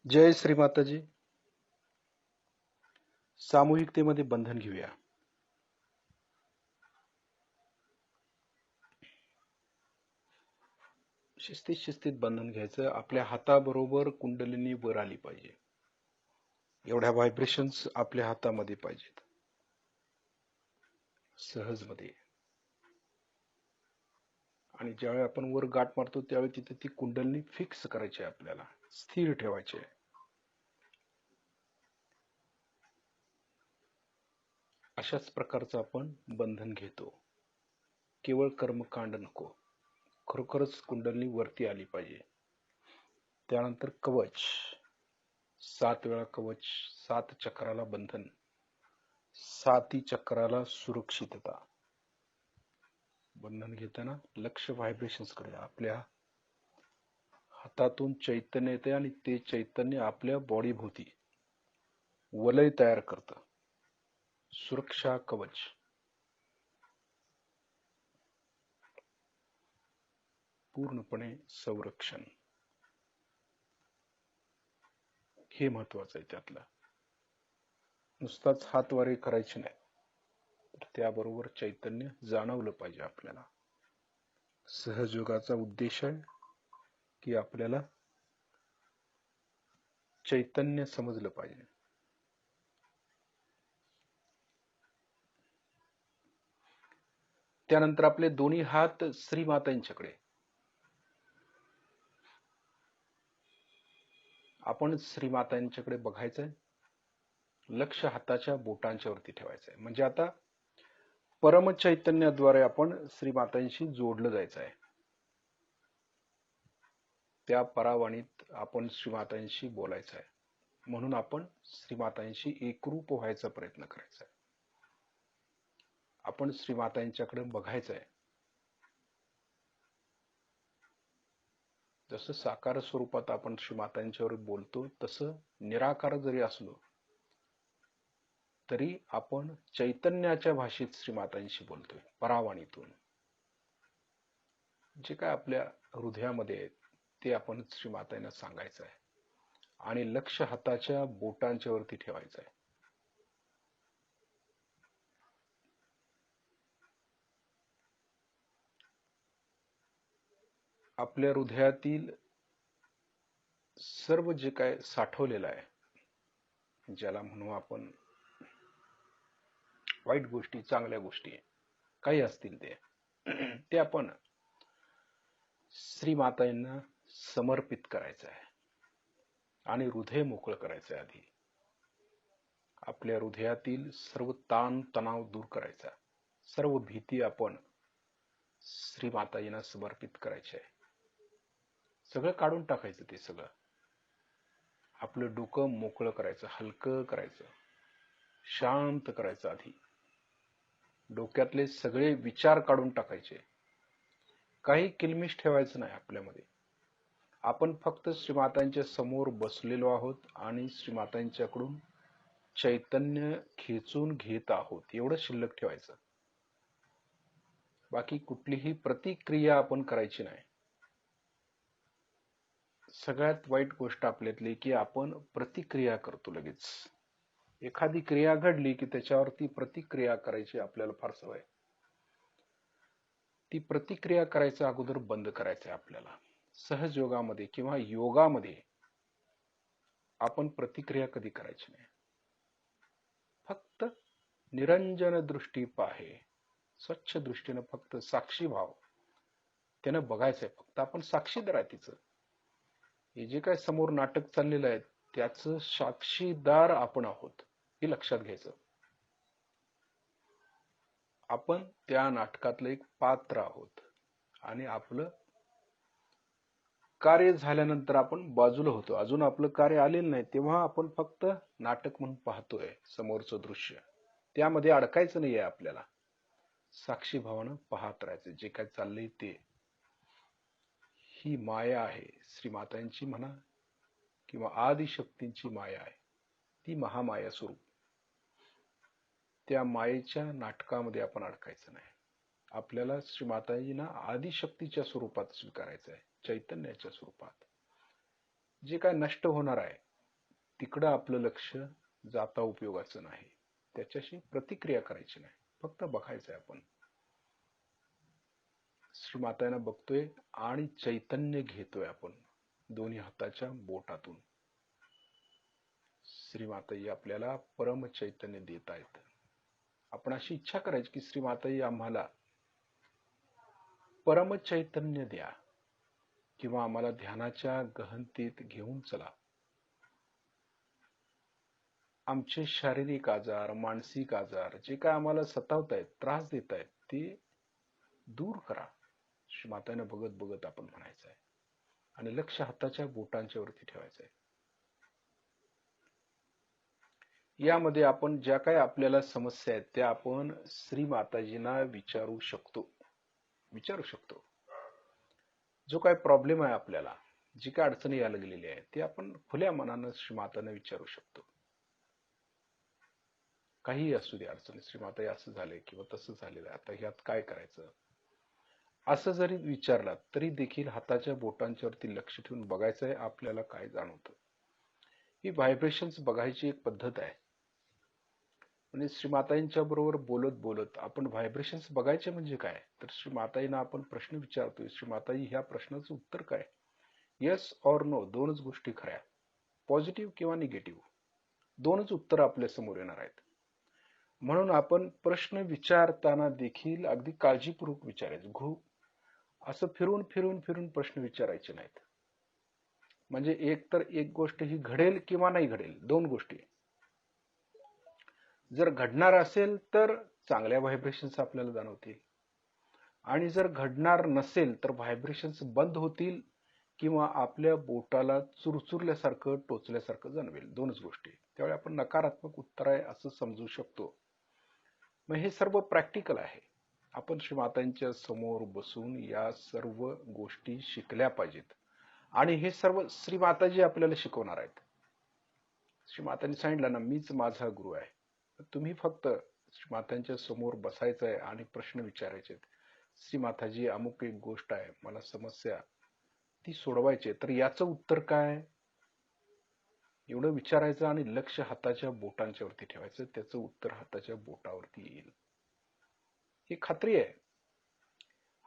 जय श्री माताजी. सामूहिकतेमध्ये बंधन घेऊया. शिस्तीत शिस्तीत बंधन घ्यायचं. आपल्या हाताबरोबर कुंडलिनी वर आली पाहिजे. एवढ्या व्हायब्रेशन्स आपल्या हातामध्ये पाहिजेत. सहजमध्ये. आणि ज्यावेळी आपण वर गाठ मारतो त्यावेळी तिथे ती कुंडलिनी फिक्स करायची आहे, आपल्याला स्थिर ठेवायची आहे. अशाच प्रकारचं आपण बंधन घेतो. केवळ कर्मकांड नको, खरोखरच कुंडलिनी वरती आली पाहिजे. त्यानंतर कवच, 7 वेळा कवच, 7 चक्राला बंधन, 7 चक्राला सुरक्षितता. बंधन घेताना लक्ष व्हायब्रेशन्स कडे. आपल्या हातातून चैतन्य येते आणि ते चैतन्य आपल्या बॉडी भोवती वलय तयार करतं. सुरक्षा कवच. पूर्णपणे संरक्षण. हे महत्वाचं आहे त्यातलं. नुसताच हातवारे करायचे नाही, तर त्याबरोबर चैतन्य जाणवलं पाहिजे आपल्याला. सहजयोगाचा उद्देश आहे की आपल्याला चैतन्य समजलं पाहिजे. त्यानंतर आपले दोन्ही हात श्रीमातांच्याकडे. आपण श्रीमातांच्याकडे बघायचंय. लक्ष हाताच्या बोटांच्या वरती ठेवायचंय. म्हणजे आता परमचैतन्याद्वारे आपण श्रीमातांशी जोडलं जायचं आहे. त्या परावाणीत आपण श्रीमातांशी बोलायचं आहे. म्हणून आपण श्रीमातांशी एकरूप व्हायचा प्रयत्न करायचा आहे. आपण श्रीमातांच्याकडे बघायचं आहे. जसं साकार स्वरूपात आपण श्रीमातांच्यावर बोलतो, तसं निराकार जरी असलो तरी आपण चैतन्याच्या भाषेत श्रीमातांशी बोलतोय, परावाणीतून. जे काय आपल्या हृदयामध्ये आहे ते आपण श्रीमातांना सांगायचं आहे. आणि लक्ष हाताच्या बोटांच्या वरती ठेवायचं आहे. आपल्या हृदयातील सर्व जे काय साठवलेलं आहे, ज्याला म्हणू आपण वाईट गोष्टी, चांगल्या गोष्टी, काही असतील ते आपण श्रीमातांना समर्पित करायचं आहे. आणि हृदय मोकळं करायचं आहे. आधी आपल्या हृदयातील सर्व ताण तणाव दूर करायचा. सर्व भीती आपण श्रीमातांना समर्पित करायची आहे. सगळं काढून टाकायचं. ते सगळं आपलं डोकं मोकळं करायचं, हलकं करायचं, शांत करायचं. आधी डोक्यातले सगळे विचार काढून टाकायचे. काही किलमिश ठेवायचं नाही आपल्यामध्ये. आपण फक्त श्रीमातांच्या समोर बसलेलो आहोत आणि श्रीमातांच्याकडून चैतन्य खेचून घेत आहोत, एवढं शिल्लक ठेवायचं. बाकी कुठलीही प्रतिक्रिया आपण करायची नाही. सगळ्यात वाईट गोष्ट आपल्यातली की आपण प्रतिक्रिया करतो लगेच. एखादी क्रिया घडली की त्याच्यावरती प्रतिक्रिया करायची आपल्याला फार सवय. ती प्रतिक्रिया करायचं अगोदर बंद करायचं आहे आपल्याला. सहजयोगामध्ये किंवा योगामध्ये आपण प्रतिक्रिया कधी करायची नाही. फक्त निरंजन दृष्टी पाहे, स्वच्छ दृष्टीनं फक्त साक्षी भाव त्यानं बघायचंय. फक्त आपण साक्षीदार आहे तिचं. हे जे काय समोर नाटक चाललेलं आहे त्याचं साक्षीदार आपण आहोत, हे लक्षात घ्यायचं. आपण त्या नाटकातलं एक पात्र आहोत आणि आपलं कार्य झाल्यानंतर आपण बाजूला होतो. अजून आपलं कार्य आलेलं नाही तेव्हा आपण फक्त नाटक म्हणून पाहतोय समोरचं दृश्य. त्यामध्ये अडकायचं नाहीये आपल्याला. साक्षी भावानं पाहत राहायचं जे काय चाललंय ते. ही माया आहे श्रीमातांची म्हणा किंवा आदिशक्तींची माया आहे. ती महामाया स्वरूप. त्या मायेच्या नाटकामध्ये आपण अडकायचं नाही. आपल्याला श्रीमाताजींना आदिशक्तीच्या स्वरूपात स्वीकारायचं आहे, चैतन्याच्या स्वरूपात. जे काय नष्ट होणार आहे तिकडं आपलं लक्ष जाता उपयोगाचं नाही. त्याच्याशी प्रतिक्रिया करायची नाही, फक्त बघायचंय आपण. श्रीमातांना बघतोय आणि चैतन्य घेतोय आपण दोन्ही हाताच्या बोटातून. श्रीमाताई आपल्याला परम चैतन्य देत आहेत. आपण अशी इच्छा करायची की श्रीमाताई आम्हाला परम चैतन्य द्या किंवा आम्हाला ध्यानाच्या गहनतेत घेऊन चला. आमचे शारीरिक आजार, मानसिक आजार जे काय आम्हाला सतावतायत, त्रास देत आहेत, ते दूर करा. श्रीमातांना बघत बघत आपण म्हणायचं आहे आणि लक्ष हाताच्या बोटांच्या वरती ठेवायचं आहे. यामध्ये आपण ज्या काही आपल्याला समस्या आहेत त्या आपण श्रीमाताजींना विचारू शकतो. जो काय प्रॉब्लेम आहे आपल्याला, जी काय अडचणी यायला लागलेली आहे ते आपण खुल्या मनानं श्रीमातांना विचारू शकतो. काही असू दे अडचणी, श्रीमाताई असं झालंय किंवा तसं झालेलं आहे, आता ह्यात काय करायचं, असं जरी विचारलात तरी देखील हाताच्या बोटांच्या वरती लक्ष ठेवून बघायचं आहे आपल्याला काय जाणवतं. ही व्हायब्रेशन्स बघायची एक पद्धत आहे. म्हणजे श्रीमाताईंच्या बरोबर बोलत बोलत आपण व्हायब्रेशन्स बघायचे म्हणजे काय, तर श्रीमाताईंना आपण प्रश्न विचारतोय, श्रीमाताई ह्या प्रश्नाचं उत्तर काय, येस ऑर नो, दोनच गोष्टी खऱ्या, पॉझिटिव्ह किंवा निगेटिव्ह, दोनच उत्तर आपल्या समोर येणार आहेत. म्हणून आपण प्रश्न विचारताना देखील अगदी काळजीपूर्वक विचारायचं. असं फिरून फिरून फिरून प्रश्न विचारायचे नाहीत. म्हणजे एक तर एक गोष्ट ही घडेल किंवा नाही घडेल, दोन गोष्टी. जर घडणार असेल तर चांगल्या व्हायब्रेशन्स आपल्याला जाणवतील आणि जर घडणार नसेल तर व्हायब्रेशन्स बंद होतील किंवा आपल्या बोटाला चुरचुरल्यासारखं, टोचल्यासारखं जाणवेल. दोनच गोष्टी. त्यावेळी आपण नकारात्मक उत्तर आहे असं समजू शकतो. मग हे सर्व प्रॅक्टिकल आहे. आपण श्रीमातांच्या समोर बसून या सर्व गोष्टी शिकल्या पाहिजेत आणि हे सर्व श्रीमाताजी आपल्याला शिकवणार आहेत. श्रीमातांनी सांगितलं ना, मीच माझा गुरु आहे. तुम्ही फक्त श्रीमातांच्या समोर बसायचं आहे आणि प्रश्न विचारायचे. श्रीमाताजी अमुक एक गोष्ट आहे, मला समस्या ती सोडवायची, तर याचं उत्तर काय, एवढं विचारायचं आणि लक्ष हाताच्या बोटांच्या वरती ठेवायचं. त्याचं उत्तर हाताच्या बोटावरती येईल. ही खात्री आहे,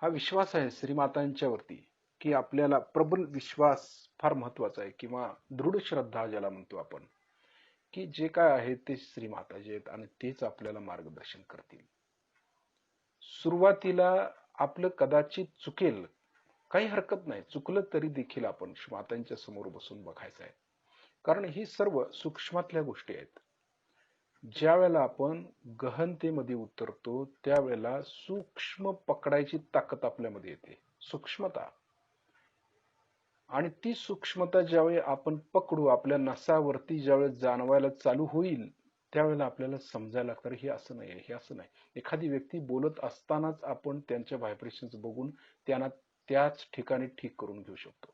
हा विश्वास आहे श्रीमातांच्या वरती की आपल्याला प्रबल विश्वास फार महत्वाचा आहे किंवा दृढ श्रद्धा ज्याला म्हणतो आपण, की जे काय आहे ते श्रीमाताजी आहेत आणि तेच आपल्याला मार्गदर्शन करतील. सुरुवातीला आपलं कदाचित चुकेल, काही हरकत नाही, चुकलं तरी देखील आपण श्रीमातांच्या समोर बसून बघायचं आहे. कारण ही सर्व सूक्ष्मातल्या गोष्टी आहेत. ज्या वेळेला आपण गहनतेमध्ये उतरतो त्यावेळेला सूक्ष्म पकडायची ताकद आपल्यामध्ये येते, सूक्ष्मता. आणि ती सूक्ष्मता ज्यावेळी आपण पकडू, आपल्या नसावरती ज्यावेळेस जाणवायला चालू होईल त्यावेळेला आपल्याला समजायला लागतं हे असं नाही, हे असं नाही. एखादी व्यक्ती बोलत असतानाच आपण त्यांच्या व्हायब्रेशन्स बघून त्यांना त्याच ठिकाणी ठीक करून घेऊ शकतो.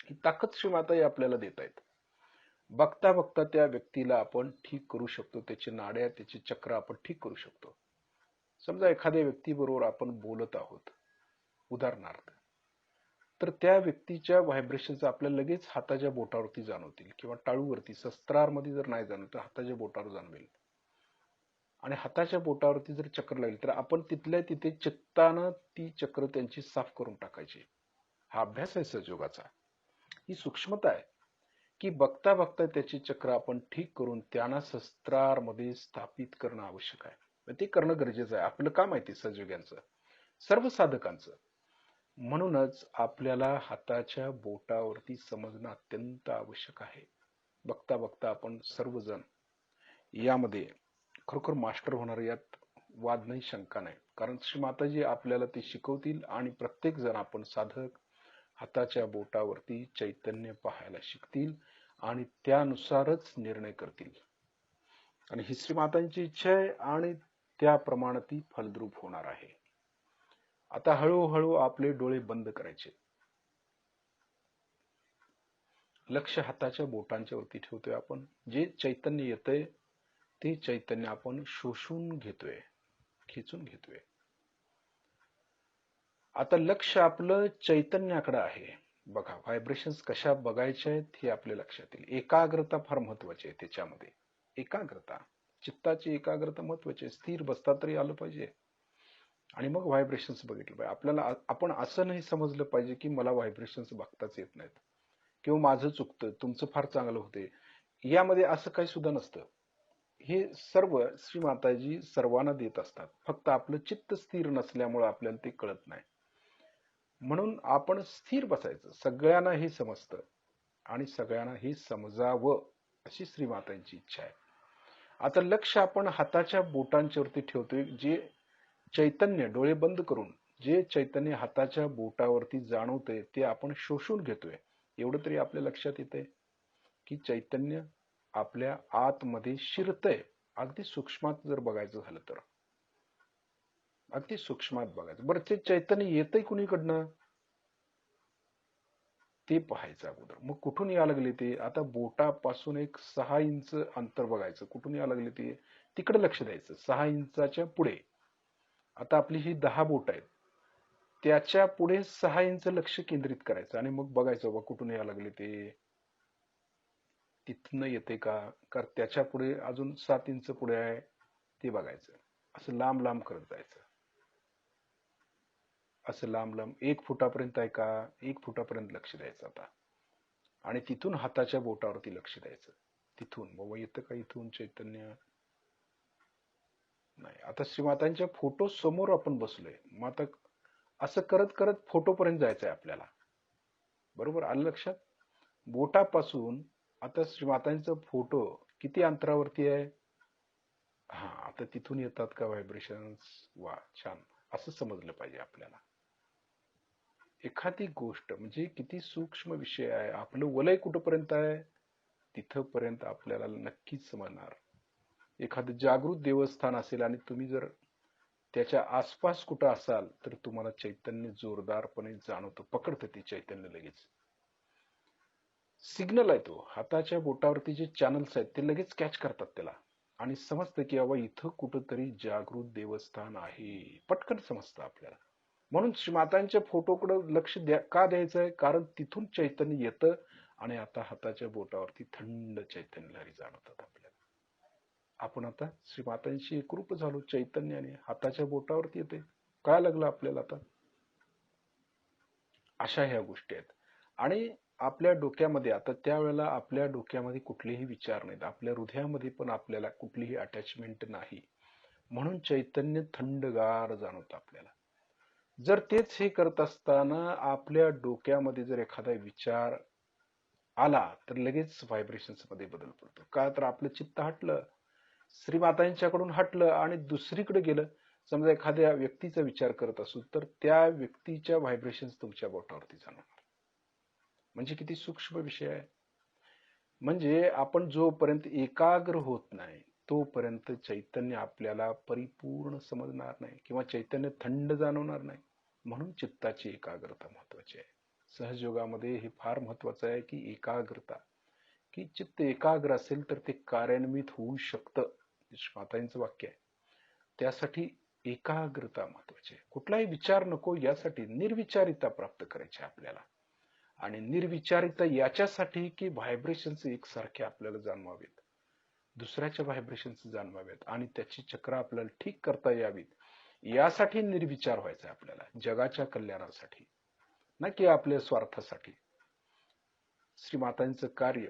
ही ताकद श्रीमाताई आपल्याला देत आहेत. बघता बघता त्या व्यक्तीला आपण ठीक करू शकतो, त्याची नाड्या, त्याची चक्र आपण ठीक करू शकतो. समजा एखाद्या व्यक्तीबरोबर आपण बोलत आहोत उदाहरणार्थ, तर त्या व्यक्तीच्या व्हायब्रेशन्स आपल्याला लगेच हाताच्या बोटावरती जाणवतील किंवा टाळूवरती, शस्त्रामध्ये जर नाही जाणवत तर हाताच्या बोटावर जाणवेल. आणि हाताच्या बोटावरती जर चक्र लागली तर आपण तिथल्या तिथे चित्तानं ती चक्र त्यांची साफ करून टाकायची. हा अभ्यास आहे सहयोगाचा. ही सूक्ष्मता आहे की बघता बघता त्याची चक्र आपण ठीक करून त्यांना शस्त्रामध्ये स्थापित करणं आवश्यक आहे. ते करणं गरजेचं आहे. आपलं काम आहे ते सहयोग्यांचं, सर्व साधकांचं. म्हणूनच आपल्याला हाताच्या बोटावरती समजणं अत्यंत आवश्यक आहे. बघता बघता आपण सर्वजण यामध्ये खरोखर मास्टर होणार, यात वाद नाही, शंका नाही. कारण श्रीमाताजी आपल्याला ते शिकवतील आणि प्रत्येक जण आपण साधक हाताच्या बोटावरती चैतन्य पाहायला शिकतील आणि त्यानुसारच निर्णय करतील. आणि ही श्रीमातांची इच्छा आहे आणि त्याप्रमाणे ती फलद्रूप होणार आहे. आता हळूहळू आपले डोळे बंद करायचे, लक्ष हाताच्या बोटांच्या वरती ठेवतोय आपण. जे चैतन्य येतंय ते चैतन्य आपण शोषून घेतोय, खेचून घेतोय. आता लक्ष आपलं चैतन्याकडे आहे. बघा, व्हायब्रेशन्स कशा बघायच्या आहेत हे आपल्या लक्षात येईल. एकाग्रता फार महत्वाची आहे त्याच्यामध्ये. एकाग्रता, चित्ताची एकाग्रता महत्वाची आहे. स्थिर बसता तरी आलं पाहिजे आणि मग व्हायब्रेशन्स बघितलं पाहिजे. आपल्याला आपण असं नाही समजलं पाहिजे की मला व्हायब्रेशन्स बघताच येत नाहीत किंवा माझं चुकतं, तुमचं फार चांगलं होते. यामध्ये असं काही सुद्धा नसतं. हे सर्व श्री माताजी सर्वांना देत असतात. फक्त आपलं चित्त स्थिर नसल्यामुळे आपल्याला ते कळत नाही. म्हणून आपण स्थिर बसायचं. सगळ्यांना हे समजतं आणि सगळ्यांना हे समजावं अशी श्री मातांची इच्छा आहे. आता लक्ष आपण हाताच्या बोटांच्यावरती ठेवतोय. जे चैतन्य डोळे बंद करून जे चैतन्य हाताच्या बोटावरती जाणवतंय ते आपण शोषून घेतोय. एवढं तरी आपल्या लक्षात येतंय की चैतन्य आपल्या आतमध्ये शिरतंय. अगदी सूक्ष्मात जर बघायचं झालं तर अगदी सूक्ष्मात बघायचं. बरं, ते चैतन्य येतंय कुणीकडनं ते पाहायचं अगोदर. मग कुठून या लागले ते? आता बोटापासून एक 6 इंच अंतर बघायचं. कुठून या लागले ते? तिकडे लक्ष द्यायचं. 6 इंचाच्या पुढे. आता आपली ही 10 बोट आहेत. त्याच्या पुढे 6 इंच लक्ष केंद्रित करायचं आणि मग बघायचं बाबा कुठून या लागले ते. तिथनं येते का? कारण त्याच्या पुढे अजून 7 इंच पुढे आहे ते बघायचं. असं लांब लांब करत जायचं. असं लांब लांब 1 फुटापर्यंत आहे का? 1 फुटापर्यंत लक्ष द्यायचं आता. आणि तिथून हाताच्या बोटावरती लक्ष द्यायचं. तिथून बाबा येतं का इथून चैतन्य? नाही. आता श्रीमातांच्या फोटो समोर आपण बसलोय. मग आता असं करत करत फोटोपर्यंत जायचंय आपल्याला. बरोबर आलं लक्षात? बोटापासून आता श्रीमातांचा फोटो किती अंतरावरती आहे? हा, आता तिथून येतात का व्हायब्रेशन्स? वा, छान. असं समजलं पाहिजे आपल्याला. एखादी गोष्ट म्हणजे किती सूक्ष्म विषय आहे. आपलं वलय कुठपर्यंत आहे तिथपर्यंत आपल्याला नक्कीच समजणार. एखादं जागृत देवस्थान असेल आणि तुम्ही जर त्याच्या आसपास कुठं असाल तर तुम्हाला चैतन्य जोरदारपणे जाणवतं. पकडतं ते चैतन्य लगेच. सिग्नल आहे तो. हाताच्या बोटावरती जे चॅनल्स आहेत ते लगेच कॅच करतात त्याला आणि समजतं की बाबा इथं कुठंतरी जागृत देवस्थान आहे. पटकन समजतं आपल्याला. म्हणून मातांच्या फोटोकडे लक्ष का द्यायचंय? कारण तिथून चैतन्य येतं आणि आता हाताच्या बोटावरती थंड चैतन्य लहरी जाणवतात आपल्याला. आपण आता श्रीमातांशी एकरूप झालो चैतन्याने. हाताच्या बोटावरती येते. काय लागलं आपल्याला आता? अशा ह्या गोष्टी आहेत. आणि आपल्या डोक्यामध्ये आता त्यावेळेला आपल्या डोक्यामध्ये कुठलेही विचार नाहीत. आपल्या हृदयामध्ये पण आपल्याला कुठलीही अटॅचमेंट नाही. म्हणून चैतन्य थंडगार जाणवतं आपल्याला. जर तेच हे करत असताना आपल्या डोक्यामध्ये जर एखादा विचार आला तर लगेच व्हायब्रेशन्स मध्ये बदल पडतो. का तर आपलं चित्त हटलं, श्रीमातांच्याकडून हटलं आणि दुसरीकडे गेलं. समजा एखाद्या व्यक्तीचा विचार करत असू तर त्या व्यक्तीच्या व्हायब्रेशन्स तुमच्या बोटावरती जाणवणार. म्हणजे किती सूक्ष्म विषय आहे. म्हणजे आपण जोपर्यंत एकाग्र होत नाही तोपर्यंत चैतन्य आपल्याला परिपूर्ण समजणार नाही किंवा चैतन्य थंड जाणवणार नाही. म्हणून चित्ताची एकाग्रता महत्वाची आहे. सहजयोगामध्ये हे फार महत्वाचं आहे की एकाग्रता, की चित्त एकाग्र असेल तर ते कार्यान्वित होऊ शकतं. मातांचं वाक्य आहे. त्यासाठी एकाग्रता महत्वाची आहे. कुठलाही विचार नको, यासाठी निर्विचारिता प्राप्त करायची आपल्याला. आणि निर्विचारिता याच्यासाठी की व्हायब्रेशन्स एकसारखे आपल्याला जाणवावेत, दुसऱ्याच्या व्हायब्रेशन्स जाणवावेत आणि त्याची चक्र आपल्याला ठीक करता यावीत. यासाठी निर्विचार व्हायचा आपल्याला, जगाच्या कल्याणासाठी, ना की आपल्या स्वार्थासाठी. श्रीमातांचं कार्य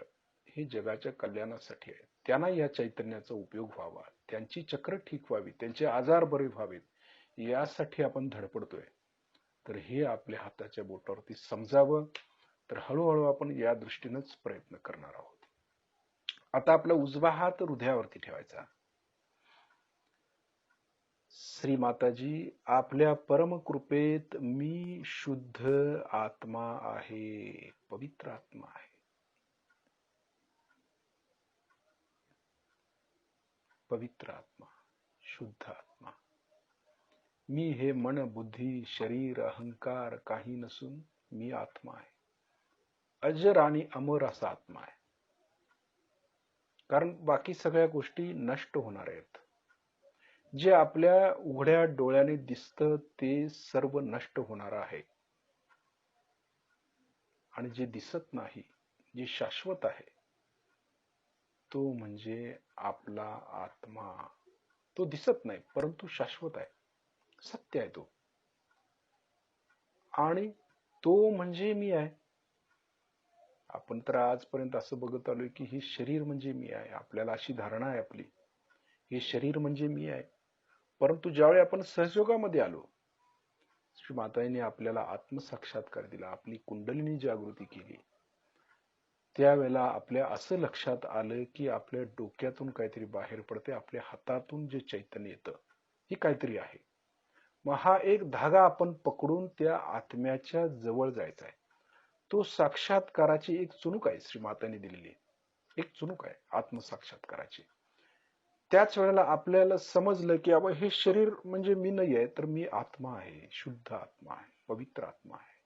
हे जगाच्या कल्याणासाठी आहे. त्यांना या चैतन्याचा उपयोग व्हावा, त्यांची चक्र ठीक व्हावी, त्यांचे आजार बरे व्हावेत, यासाठी आपण धडपडतोय. तर हे आपल्या हाताच्या बोटावरती समजावं. तर हळूहळू आपण या दृष्टीनेच प्रयत्न करणार आहोत. आता आपला उजवा हात हृदयावरती ठेवायचा. श्री माताजी, आपल्या परम कृपेत मी शुद्ध आत्मा आहे, पवित्र आत्मा आहे. पवित्र आत्मा, शुद्ध आत्मा. मी हे मन, बुद्धी, शरीर, अहंकार काही नसून मी आत्मा आहे. अजर आणि अमर असा आत्मा आहे. कारण बाकी सगळ्या गोष्टी नष्ट होणार आहेत. जे आपल्या उघड्या डोळ्याने दिसतं ते सर्व नष्ट होणार आहे. आणि जे दिसत नाही, जे शाश्वत आहे, तो म्हणजे आपला आत्मा. तो दिसत नाही परंतु शाश्वत आहे, सत्य आहे तो. आणि तो म्हणजे मी आहे. आपण तर आजपर्यंत असं बघत आलोय की हे शरीर म्हणजे मी आहे, आपल्याला अशी धारणा आहे आपली, हे शरीर म्हणजे मी आहे. परंतु ज्यावेळी आपण सहयोगामध्ये आलो, श्री माताजीने आपल्याला आत्मसाक्षात्कार दिला, आपली कुंडलिनी जागृती केली, त्यावेळेला आपल्या असं लक्षात आलं की आपल्या डोक्यातून काहीतरी बाहेर पडते, आपल्या हातातून जे चैतन्य येतं हे काहीतरी आहे. मग हा एक धागा आपण पकडून त्या आत्म्याच्या जवळ जायचा आहे. तो साक्षात्काराची एक चुणूक आहे, श्री मातांनी दिलेली एक चुणूक आहे आत्मसाक्षात्काराची. त्याच वेळेला आपल्याला समजलं की अब हे शरीर म्हणजे मी नाही आहे, तर मी आत्मा आहे, शुद्ध आत्मा आहे, पवित्र आत्मा आहे.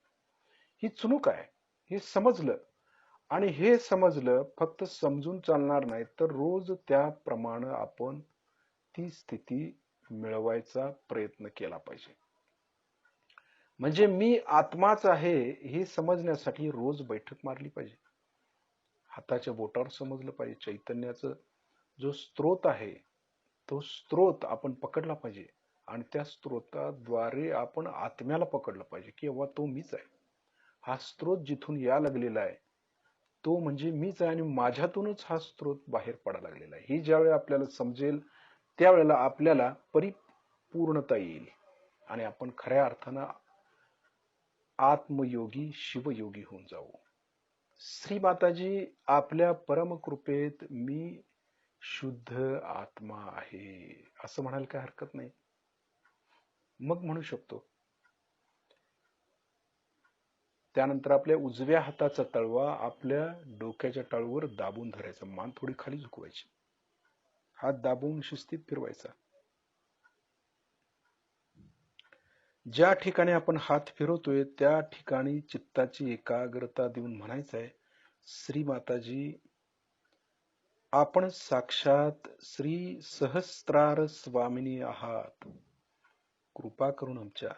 ही चुणूक आहे, हे समजलं. आणि हे समजलं फक्त समजून चालणार नाही, तर रोज त्याप्रमाणे आपण ती स्थिती मिळवायचा प्रयत्न केला पाहिजे. म्हणजे मी आत्माच आहे हे समजण्यासाठी रोज बैठक मारली पाहिजे. हाताच्या बोटावर समजलं पाहिजे. चैतन्याचं जो स्त्रोत आहे तो स्त्रोत आपण पकडला पाहिजे आणि त्या स्त्रोताद्वारे आपण आत्म्याला पकडलं पाहिजे की बाबा तो मीच आहे. हा स्त्रोत जिथून या लागलेला आहे तो म्हणजे मीच आहे आणि माझ्यातूनच हा स्त्रोत बाहेर पडायला लागलेला आहे. ही ज्यावेळी आपल्याला समजेल त्यावेळेला आपल्याला परिपूर्णता येईल आणि आपण खऱ्या अर्थानं आत्मयोगी शिवयोगी होऊन जाऊ. श्री माताजी आपल्या परमकृपेत मी शुद्ध आत्मा आहे असं म्हणायला काय हरकत नाही. मग म्हणू शकतो. त्यानंतर आपल्या उजव्या हाताचा तळवा आपल्या डोक्याच्या टाळूवर दाबून धरायचा, मान थोडी खाली झुकवायची, हात दाबून शिस्तीत फिरवायचा. ज्या ठिकाणी आपण हात फिरवतोय त्या ठिकाणी चित्ताची एकाग्रता देऊन म्हणायचं आहे, श्री माताजी आपण साक्षात श्री सहस्त्रार स्वामिनी आहात, कृपा करून आमच्या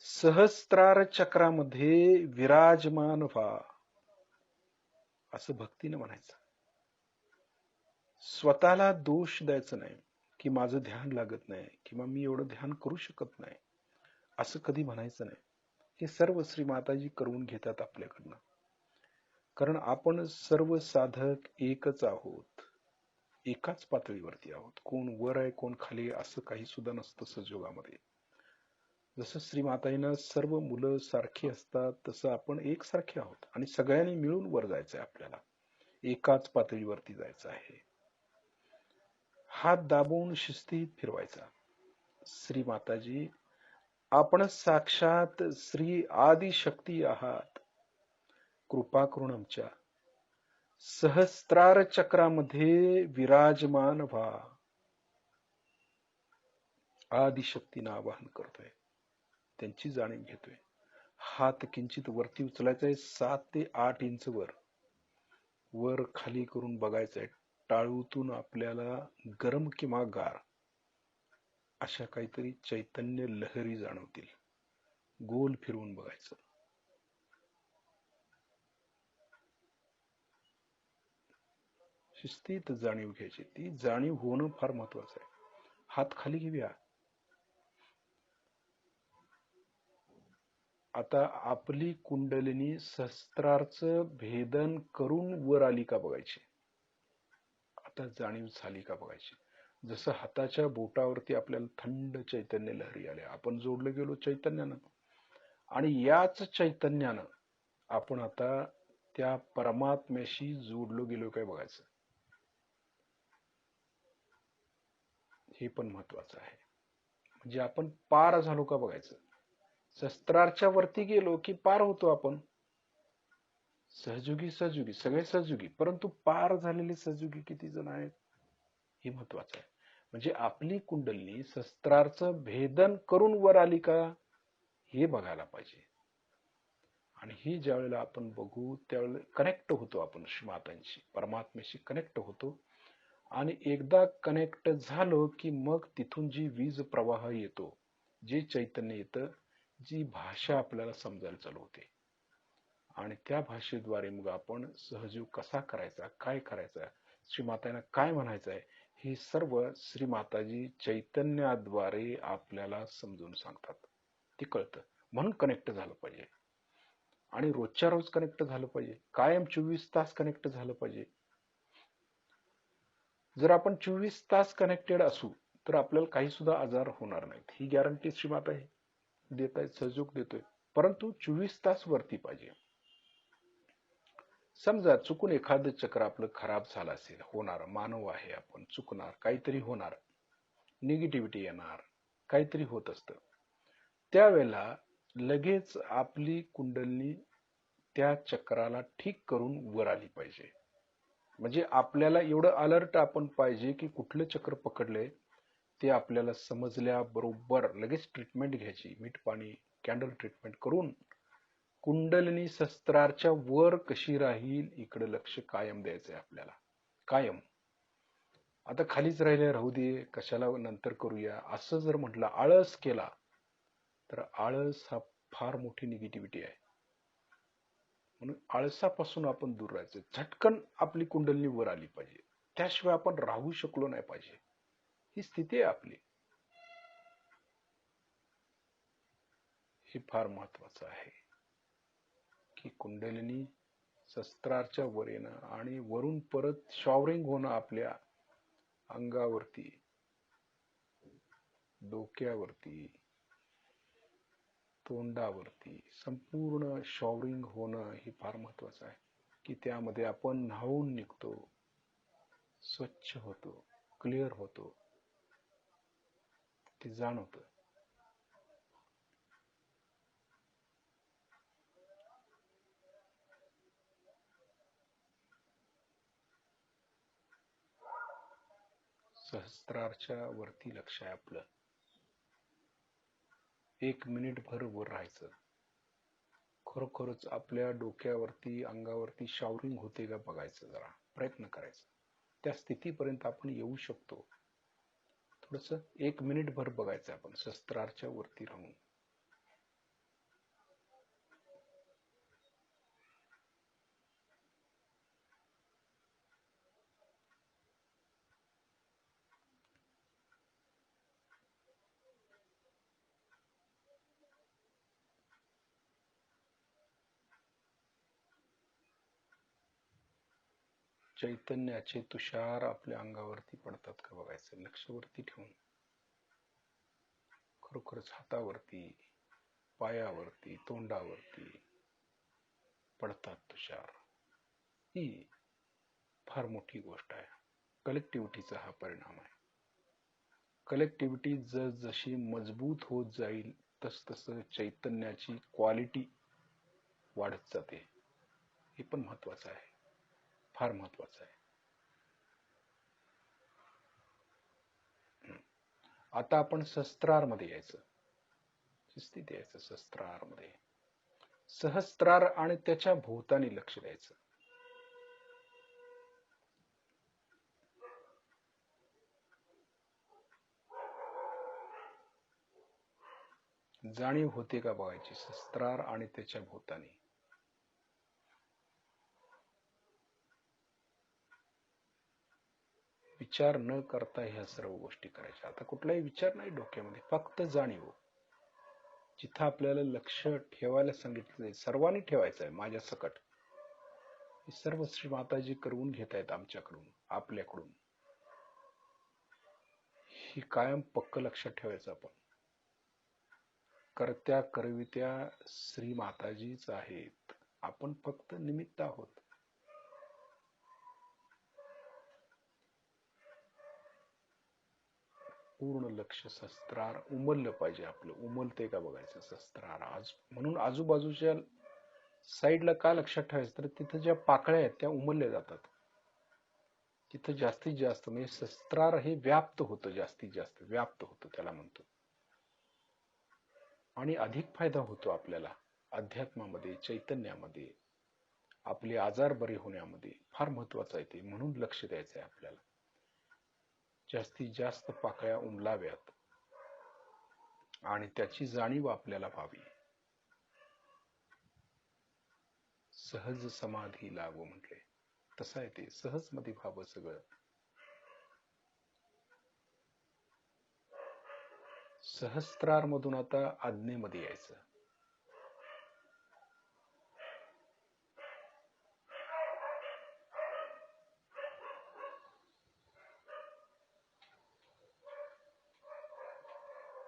सहस्त्रार चक्रामध्ये विराजमान व्हा, असं भक्तीने म्हणायचं. स्वतःला दोष द्यायचं नाही की माझं ध्यान लागत नाही किंवा मी एवढं ध्यान करू शकत नाही, असं कधी म्हणायचं नाही. हे सर्व श्री माताजी करून घेतात आपल्याकडनं, कारण आपण सर्व साधक एकच आहोत, एकाच पातळीवरती आहोत. कोण वर आहे कोण खाली असं काही सुद्धा नसतं संजोगामध्ये. जसं श्री माताजींना सर्व मुलं सारखी असतात तसं आपण एकसारखे आहोत आणि सगळ्यांनी मिळून वर जायचंय, आपल्याला एकाच पातळीवरती जायचं आहे. हात दाबून शिस्तीत फिरवायचा. श्री माताजी आपण साक्षात श्री आदिशक्ती आहात, कृपा करून आमच्या सहस्त्रार चक्रामध्ये विराजमान व्हा. आदिशक्तीनं आवाहन करतोय, त्यांची जाणीव घेतोय. हात किंचित वरती उचलायचा आहे, 7 ते 8 इंच वर वर खाली करून बघायचंय. टाळूतून आपल्याला गरम किंवा गार अशा काहीतरी चैतन्य लहरी जाणवतील. गोल फिरवून बघायचं. शिस्तीत जाणीव घ्यायची. ती जाणीव होणं फार महत्वाचं आहे. हात खाली घेऊया. आता आपली कुंडलिनी सहस्त्रारचं भेदन करून वर आली का बघायची. आता जाणीव झाली का बघायची. जसं हाताच्या बोटावरती आपल्याला थंड चैतन्य लहरी आल्या, आपण जोडले गेलो चैतन्यानं आणि याच चैतन्यानं आपण आता त्या परमात्म्याशी जोडलो गेलो काय बघायचं. हे पण महत्वाचं आहे. म्हणजे आपण पार झालो का बघायचं. शस्त्राच्या वरती गेलो की पार होतो आपण. सहयोगी सहयोगी सगळे सहयोगी, परंतु पार झालेले सहयोगी किती जण आहेत हे महत्वाचं आहे. म्हणजे आपली कुंडलिनी शस्त्राचं भेदन करून वर आली का हे बघायला पाहिजे. आणि ही ज्या वेळेला आपण बघू त्यावेळेला कनेक्ट होतो आपण मातांशी, परमात्म्याशी कनेक्ट होतो. आणि एकदा कनेक्ट झालो की मग तिथून जी वीज प्रवाह येतो, जे चैतन्य येतं, जी भाषा आपल्याला समजायला चालू होते आणि त्या भाषेद्वारे मग आपण सहजीव कसा करायचा, काय करायचा, श्रीमातांना काय म्हणायचं आहे, हे सर्व श्रीमाताजी चैतन्याद्वारे आपल्याला समजून सांगतात. ते कळतं म्हणून कनेक्ट झालं पाहिजे. आणि रोजच्या रोज कनेक्ट झालं पाहिजे, कायम 24 तास कनेक्ट झालं पाहिजे. जर आपण 24 तास कनेक्टेड असू तर आपल्याला काही सुद्धा आजार होणार नाहीत, ही गॅरंटी श्रीमाता देत आहेत, सहयोग देतोय. परंतु 24 तास वरती पाहिजे. समजा चुकून एखादं चक्र आपलं खराब झालं असेल, होणार, मानव आहे आपण, चुकणार, काहीतरी होणार, निगेटिव्हिटी येणार, काहीतरी होत असतं. त्यावेळेला लगेच आपली कुंडलिनी त्या चक्राला ठीक करून वर आली पाहिजे. म्हणजे आपल्याला एवढं अलर्ट आपण पाहिजे की कुठलं चक्र पकडलंय ते आपल्याला समजल्याबरोबर लगेच ट्रीटमेंट घ्यायची, मीठ पाणी कॅन्डल ट्रीटमेंट करून कुंडलिनी सहस्त्रारच्या वर कशी राहील इकडे लक्ष कायम द्यायचंय आपल्याला, कायम. आता खालीच राहिले राहू दे, कशाला नंतर करूया, असं जर म्हटलं, आळस केला तर आळस हा फार मोठी निगेटिव्हिटी आहे. म्हणून आळसापासून आपण दूर राहायचं. झटकन आपली कुंडलिनी वर आली पाहिजे, त्याशिवाय आपण राहू शकलो नाही पाहिजे, ही स्थिती आहे आपली. हे फार महत्वाचं आहे की कुंडलिनी सहस्त्रारच्या वर येणं आणि वरून परत शॉवरिंग होणं आपल्या अंगावरती, डोक्यावरती, तोंडावरती, संपूर्ण शॉवरिंग होणं हे फार महत्वाचं आहे. की त्यामध्ये आपण न्हावून निघतो, स्वच्छ होतो, क्लिअर होतो, ते जाणवतं. सहस्त्रारच्या वरती लक्ष आहे आपलं. 1 मिनिट भर वर राहायचं. खरोखरच आपल्या डोक्यावरती, अंगावरती शॉवरिंग होते का बघायचं, जरा प्रयत्न करायचा. त्या स्थितीपर्यंत आपण येऊ शकतो. थोडस 1 मिनिट भर बघायचं आपण सहस्त्रारच्या वरती राहून. चैतन्याचे तुषार आपल्या अंगावरती पडतात का बघायचं, लक्ष वरती ठेवून. खरोखरच हातावरती, पायावरती, तोंडावरती पडतात तुषार, ही फार मोठी गोष्ट आहे. कलेक्टिव्हिटीचा हा परिणाम आहे. कलेक्टिव्हिटी जशी मजबूत होत जाईल तस चैतन्याची क्वालिटी वाढत जाते. हे पण महत्वाचं आहे, फार महत्वाचं आहे. आता आपण सहस्त्रारमध्ये यायचं, स्थिती यायचं सहस्त्रारमध्ये. सहस्त्रार आणि त्याच्या भोवतानी लक्ष द्यायचं. जाणीव होते का बघायची सहस्त्रार आणि त्याच्या भोवतानी. विचार न करता ह्या सर्व गोष्टी करायच्या. आता कुठलाही विचार नाही डोक्यामध्ये, फक्त जाणीव. जिथं आपल्याला लक्ष ठेवायला सांगितलंय, सर्वांनी ठेवायचं आहे माझ्या सकट. हे सर्व श्री माताजी करवून घेत आहेत आमच्याकडून, आपल्याकडून. ही कायम पक्क लक्षात ठेवायचं आपण. करत्या करवित्या श्री माताजीच आहेत, आपण फक्त निमित्त आहोत. पूर्ण लक्ष सहस्त्रार उमललं पाहिजे आपलं. उमलते का बघायचं सहस्त्रार आज. म्हणून आजूबाजूच्या साईडला का लक्षात ठेवायचं, तर तिथं ज्या पाकळ्या आहेत त्या उमलल्या जातात. तिथं जास्तीत जास्त म्हणजे सहस्त्रार हे व्याप्त होतं, जास्तीत जास्त व्याप्त होतं त्याला म्हणतो. आणि अधिक फायदा होतो आपल्याला अध्यात्मामध्ये, चैतन्यामध्ये, आपले आजार बरे होण्यामध्ये. फार महत्वाचं आहे ते, म्हणून लक्ष द्यायचं आहे आपल्याला. जास्तीत जास्त पाकळ्या उमलाव्यात आणि त्याची जाणीव आपल्याला व्हावी. सहज समाधी लाव म्हटले. तसं आहे ते, सहज मध्ये व्हावं सगळं. सहस्त्रार मधून आता आज्ञेमध्ये यायचं.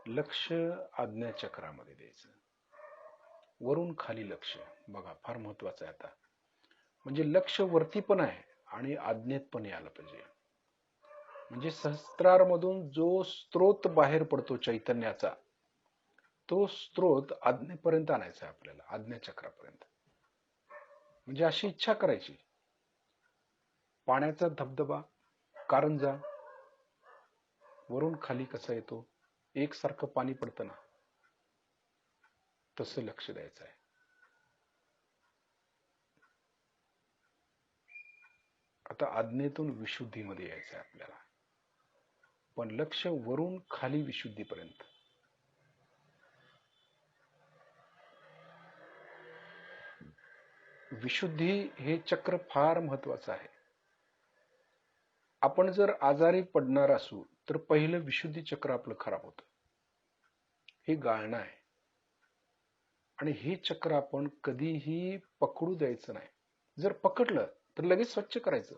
लक्ष आज्ञा चक्रामध्ये द्यायचं. वरून खाली लक्ष. बघा फार महत्वाचं आहे आता. म्हणजे लक्ष वरती पण आहे आणि आज्ञेत पण यायला पाहिजे. म्हणजे सहस्त्रार मधून जो स्त्रोत बाहेर पडतो चैतन्याचा, तो स्त्रोत आज्ञेपर्यंत आणायचा आहे आपल्याला, आज्ञाचक्रापर्यंत. म्हणजे अशी इच्छा करायची, पाण्याचा धबधबा, कारंजा वरून खाली कसा येतो, एकसारखं पाणी पडतं ना, तसं लक्ष द्यायचं आहे. आता आज्ञेतून विशुद्धीमध्ये यायचं आहे आपल्याला, पण लक्ष वरून खाली विशुद्धीपर्यंत. विशुद्धी हे चक्र फार महत्वाचं आहे. आपण जर आजारी पडणार असू तर पहिलं विशुद्धी चक्र आपलं खराब होतं. हे गाळणं आहे आणि हे चक्र आपण कधीही पकडू द्यायचं नाही. जर पकडलं तर लगेच स्वच्छ करायचं.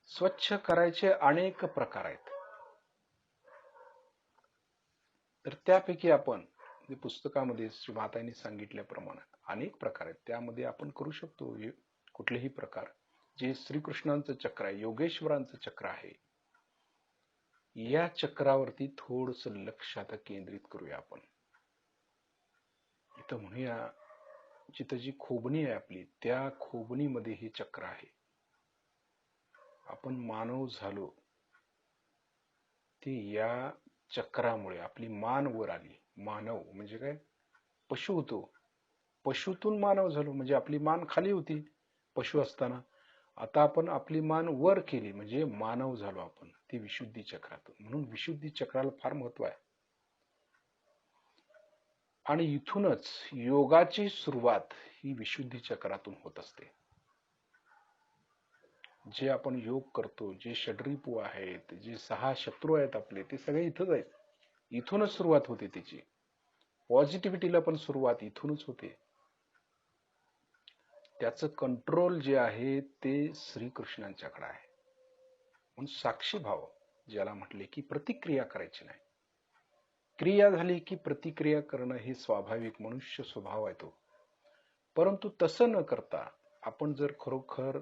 स्वच्छ करायचे अनेक प्रकार आहेत. तर त्यापैकी आपण पुस्तकामध्ये श्री मातांनी सांगितल्याप्रमाणे अनेक प्रकार आहेत, त्यामध्ये आपण करू शकतो कुठलेही प्रकार. जे श्रीकृष्णांचं चक्र आहे, योगेश्वरांचं चक्र आहे, या चक्रावरती थोडस लक्ष आता केंद्रित करूया आपण. इथं म्हणूया, जिथं जी खोबणी आहे आपली, त्या खोबणीमध्ये हे चक्र आहे. आपण मानव झालो ते या चक्रामुळे. आपली मान वर आली. मानव म्हणजे काय, पशु होतो, पशुतून मानव झालो, म्हणजे आपली मान खाली होती पशु असताना. आता आपण आपली मान वर केली म्हणजे मानव झालो आपण, ती विशुद्धी चक्रातून. म्हणून विशुद्धी चक्राला फार महत्व आहे. आणि इथूनच योगाची सुरुवात ही विशुद्धी चक्रातून होत असते. जे आपण योग करतो, जे षड्रिपू आहेत, जे 6 शत्रू आहेत आपले, ते सगळे इथंच आहेत. इथूनच सुरुवात होते त्याची. पॉझिटिव्हिटीला पण सुरुवात इथूनच होते. त्याचं कंट्रोल जे आहे ते श्रीकृष्णांच्याकडे आहे. म्हणून साक्षी भाव ज्याला म्हटले की प्रतिक्रिया करायची नाही. क्रिया झाली की प्रतिक्रिया करणं हे स्वाभाविक मनुष्य स्वभाव आहे तो. परंतु तसं न करता आपण जर खरोखर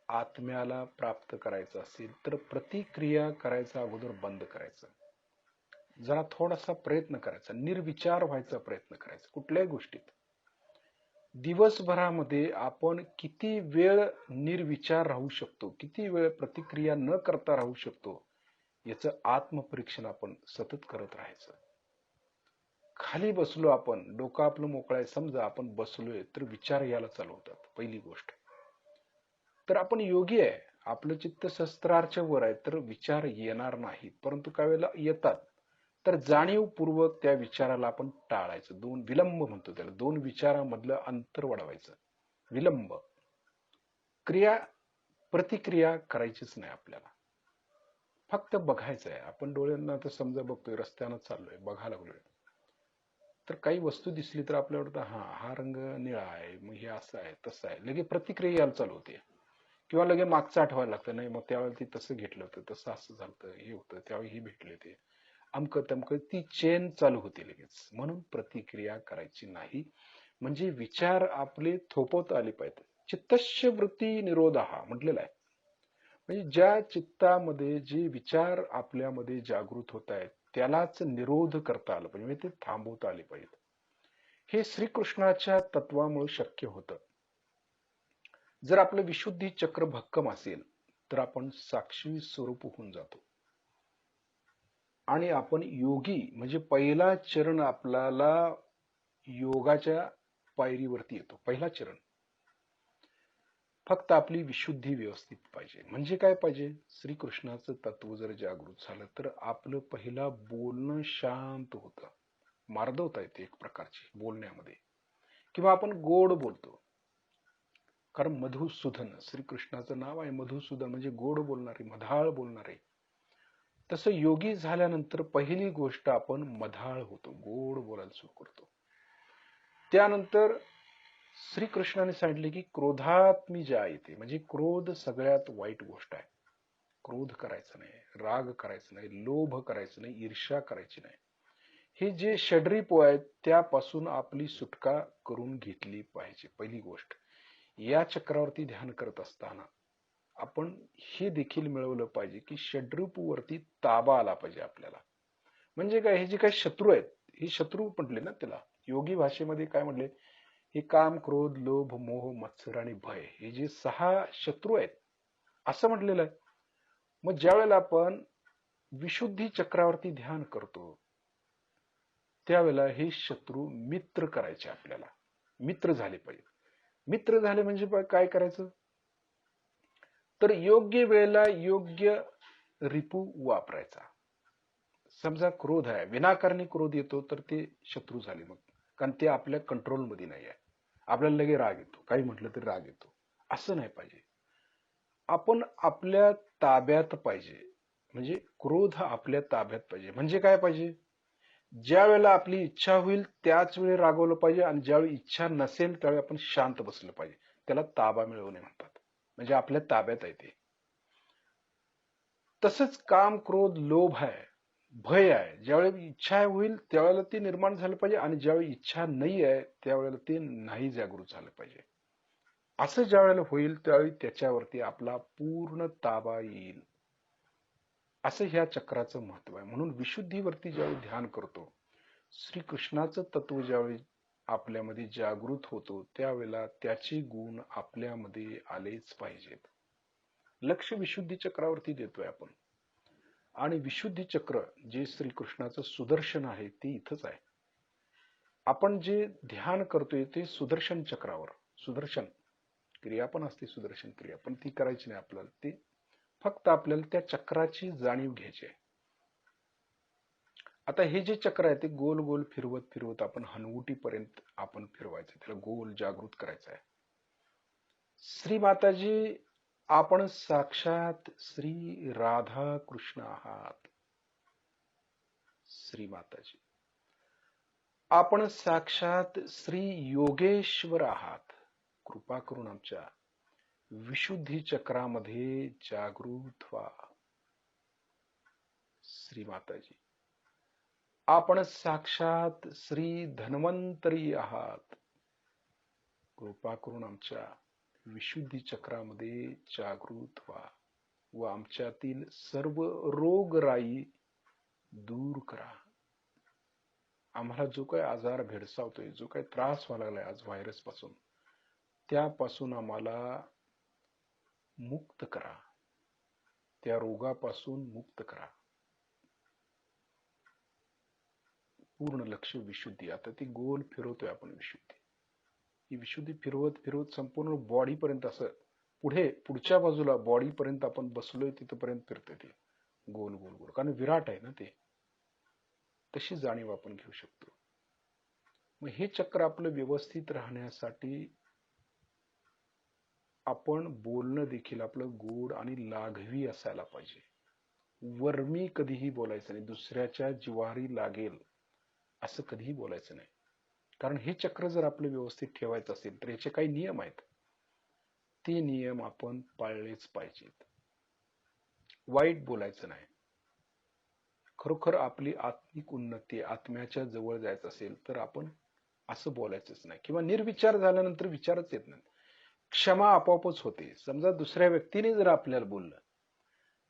आत्म्याला प्राप्त करायचं असेल तर प्रतिक्रिया करायचा अगोदर बंद करायचं. जरा थोडासा प्रयत्न करायचा, निर्विचार व्हायचा प्रयत्न करायचा कुठल्याही गोष्टीत. दिवसभरामध्ये आपण किती वेळ निर्विचार राहू शकतो, किती वेळ प्रतिक्रिया न करता राहू शकतो, याचं आत्मपरीक्षण आपण सतत करत राहायचं. खाली बसलो आपण, डोकं आपलं मोकळं आहे, समजा आपण बसलोय तर विचार यायला चालू होतात. पहिली गोष्ट तर आपण योगी आहे, आपलं चित्त शस्त्राच्या वर आहे, तर विचार येणार नाहीत. परंतु काही वेळेला येतात, तर जाणीवपूर्वक त्या विचाराला आपण टाळायचं. विलंब म्हणतो त्याला. 2 विचारामधलं अंतर वाढवायचं. विलंब. क्रिया प्रतिक्रिया करायचीच नाही आपल्याला. फक्त बघायचं आहे. आपण डोळ्यांना आता समजा बघतोय, रस्त्यानं चाललोय, बघायला लागलोय, तर काही वस्तू दिसली तर आपल्याला वाटतं हा रंग निळा आहे, मग हे असं आहे तसं आहे, लगे प्रतिक्रिया यायला चालू होते. किंवा लगे मागचं आठवायला लागतं, नाही मग त्यावेळेला ती तसं घेतलं होतं, तसं असं झालं, हे होतं त्यावेळी हे भेटले ते, अमकं तमकं, ती चेन चालू होती लगेच. म्हणून प्रतिक्रिया करायची नाही. म्हणजे विचार आपले थोपवता आले पाहिजे. चित्तस्य वृत्ती निरोधः म्हटलेलं आहे. म्हणजे ज्या चित्तामध्ये जे विचार आपल्यामध्ये जागृत होत आहेत त्यालाच निरोध करता आलं पाहिजे, म्हणजे ते थांबवता आले पाहिजे. हे श्रीकृष्णाच्या तत्वामुळे शक्य होतं. जर आपलं विशुद्धी चक्र भक्कम असेल तर आपण साक्षी स्वरूप होऊन जातो आणि आपण योगी. म्हणजे पहिला चरण आपल्याला योगाच्या पायरीवरती येतो. पहिला चरण फक्त आपली विशुद्धी व्यवस्थित पाहिजे. म्हणजे काय पाहिजे, श्रीकृष्णाचं तत्व जर जागृत झालं तर आपलं पहिला बोलणं शांत होतं. मार्दवता येते एक प्रकारची बोलण्यामध्ये, किंवा आपण गोड बोलतो. कारण मधुसूदन श्रीकृष्णाचं नाव आहे मधुसूदन, म्हणजे गोड बोलणारे, मधाळ बोलणारे. तसं योगी झाल्यानंतर पहिली गोष्ट आपण मधाळ होतो, गोड बोलायला सुरू करतो. त्यानंतर श्रीकृष्णाने सांगितले की क्रोधात मी ज्या येते, म्हणजे क्रोध सगळ्यात वाईट गोष्ट आहे. क्रोध करायचा नाही, राग करायचा नाही, लोभ करायचा नाही, ईर्ष्या करायची नाही. हे जे षड्रिपू आहेत त्यापासून आपली सुटका करून घेतली पाहिजे. पहिली गोष्ट, या चक्रावरती ध्यान करत असताना आपण हे देखील मिळवलं पाहिजे की षड्रिपूवरती ताबा आला पाहिजे आपल्याला. म्हणजे काय, हे जे काही शत्रू आहेत, हे शत्रू म्हटले ना त्याला योगी भाषेमध्ये, काय म्हटले, हे काम, क्रोध, लोभ, मोह, मत्सर आणि भय, हे जे 6 शत्रू आहेत असं म्हटलेलं आहे. मग ज्या वेळेला आपण विशुद्धी चक्रावरती ध्यान करतो त्यावेळेला हे शत्रू मित्र करायचे, आपल्याला मित्र झाले पाहिजे. मित्र झाले म्हणजे काय करायचं, तर योग्य वेळेला योग्य रिपू वापरायचा. समजा क्रोध आहे, विनाकारणी क्रोध येतो तर ते शत्रू झाले मग, कारण ते आपल्या कंट्रोलमध्ये नाही आहे. आपल्याला लगे राग येतो, काही म्हटलं तरी राग येतो. असं नाही पाहिजे. आपण आपल्या ताब्यात पाहिजे, म्हणजे क्रोध हा आपल्या ताब्यात पाहिजे. म्हणजे काय पाहिजे, ज्या वेळेला आपली इच्छा होईल त्याच वेळी रागवलं पाहिजे, आणि ज्यावेळी इच्छा नसेल त्यावेळी आपण शांत बसलं पाहिजे. त्याला ताबा मिळवणे म्हणतात, म्हणजे आपल्या ताब्यात आहे ते. तसंच काम, क्रोध, लोभ आहे, भय आहे, ज्यावेळी इच्छा होईल त्यावेळेला ते निर्माण झालं पाहिजे, आणि ज्यावेळी इच्छा नाही आहे त्यावेळेला ते नाही जागृत झालं पाहिजे. असं ज्या वेळेला होईल त्यावेळी त्याच्यावरती आपला पूर्ण ताबा येईल. असं ह्या चक्राचं महत्व आहे. म्हणून विशुद्धीवरती ज्यावेळी ध्यान करतो, श्रीकृष्णाचं तत्व ज्यावेळी आपल्यामध्ये जागृत होतो त्यावेळेला त्याचे गुण आपल्यामध्ये आलेच पाहिजेत. लक्ष विशुद्धी चक्रावरती देतोय आपण, आणि विशुद्धी चक्र जे श्रीकृष्णाचं सुदर्शन आहे ते इथंच आहे. आपण जे ध्यान करतोय ते सुदर्शन चक्रावर, सुदर्शन क्रिया पण असते, सुदर्शन क्रिया, पण ती करायची नाही आपल्याला. ते फक्त आपल्याला त्या चक्राची जाणीव घ्यायची आहे. आता हे जे चक्र आहे ते गोल गोल फिरवत फिरवत आपण हनुवटीपर्यंत आपण फिरवायचं, त्याला गोल जागृत करायचं आहे. श्री माताजी, आपण साक्षात श्री राधा कृष्ण आहात. श्री माताजी, आपण साक्षात श्री योगेश्वर आहात. कृपा करून आमच्या विशुद्धी चक्रामध्ये जागृत व्हा. श्री माताजी, आपण साक्षात श्री धन्वंतरी आहात. कृपा करून आमच्या विशुद्धी चक्रामध्ये जागृत व्हा व आमच्यातील सर्व रोगराई दूर करा. आम्हाला जो काही आजार भेडसावतोय, जो काही त्रास व्हायला लागलाय आज व्हायरस पासून, त्यापासून आम्हाला मुक्त करा, त्या रोगापासून मुक्त करा. पूर्ण लक्ष विशुद्धी. आता ती गोल फिरवतोय आपण विशुद्धी. ही विशुद्धी फिरवत फिरवत संपूर्ण बॉडी पर्यंत, असं पुढच्या बाजूला बॉडी पर्यंत आपण बसलोय तिथपर्यंत फिरते ते गोल गोल गोल, कारण विराट आहे ना ते. तशी जाणीव आपण घेऊ शकतो. मग हे चक्र आपलं व्यवस्थित राहण्यासाठी आपण बोलणं देखील आपलं गोड आणि लाघवी असायला पाहिजे. वर्मी कधीही बोलायचं नाही, दुसऱ्याच्या जिव्हारी लागेल असं कधीही बोलायचं नाही. कारण हे चक्र जर आपलं व्यवस्थित ठेवायचं असेल तर याचे काही नियम आहेत, ते नियम आपण पाळलेच पाहिजेत. वाईट बोलायचं नाही. खरोखर आपली आत्मिक उन्नती, आत्म्याच्या जवळ जायचं असेल तर आपण असं बोलायचंच नाही, किंवा निर्विचार झाल्यानंतर विचारच येत नाही. क्षमा आपोआपच होते. समजा दुसऱ्या व्यक्तीने जर आपल्याला बोललं,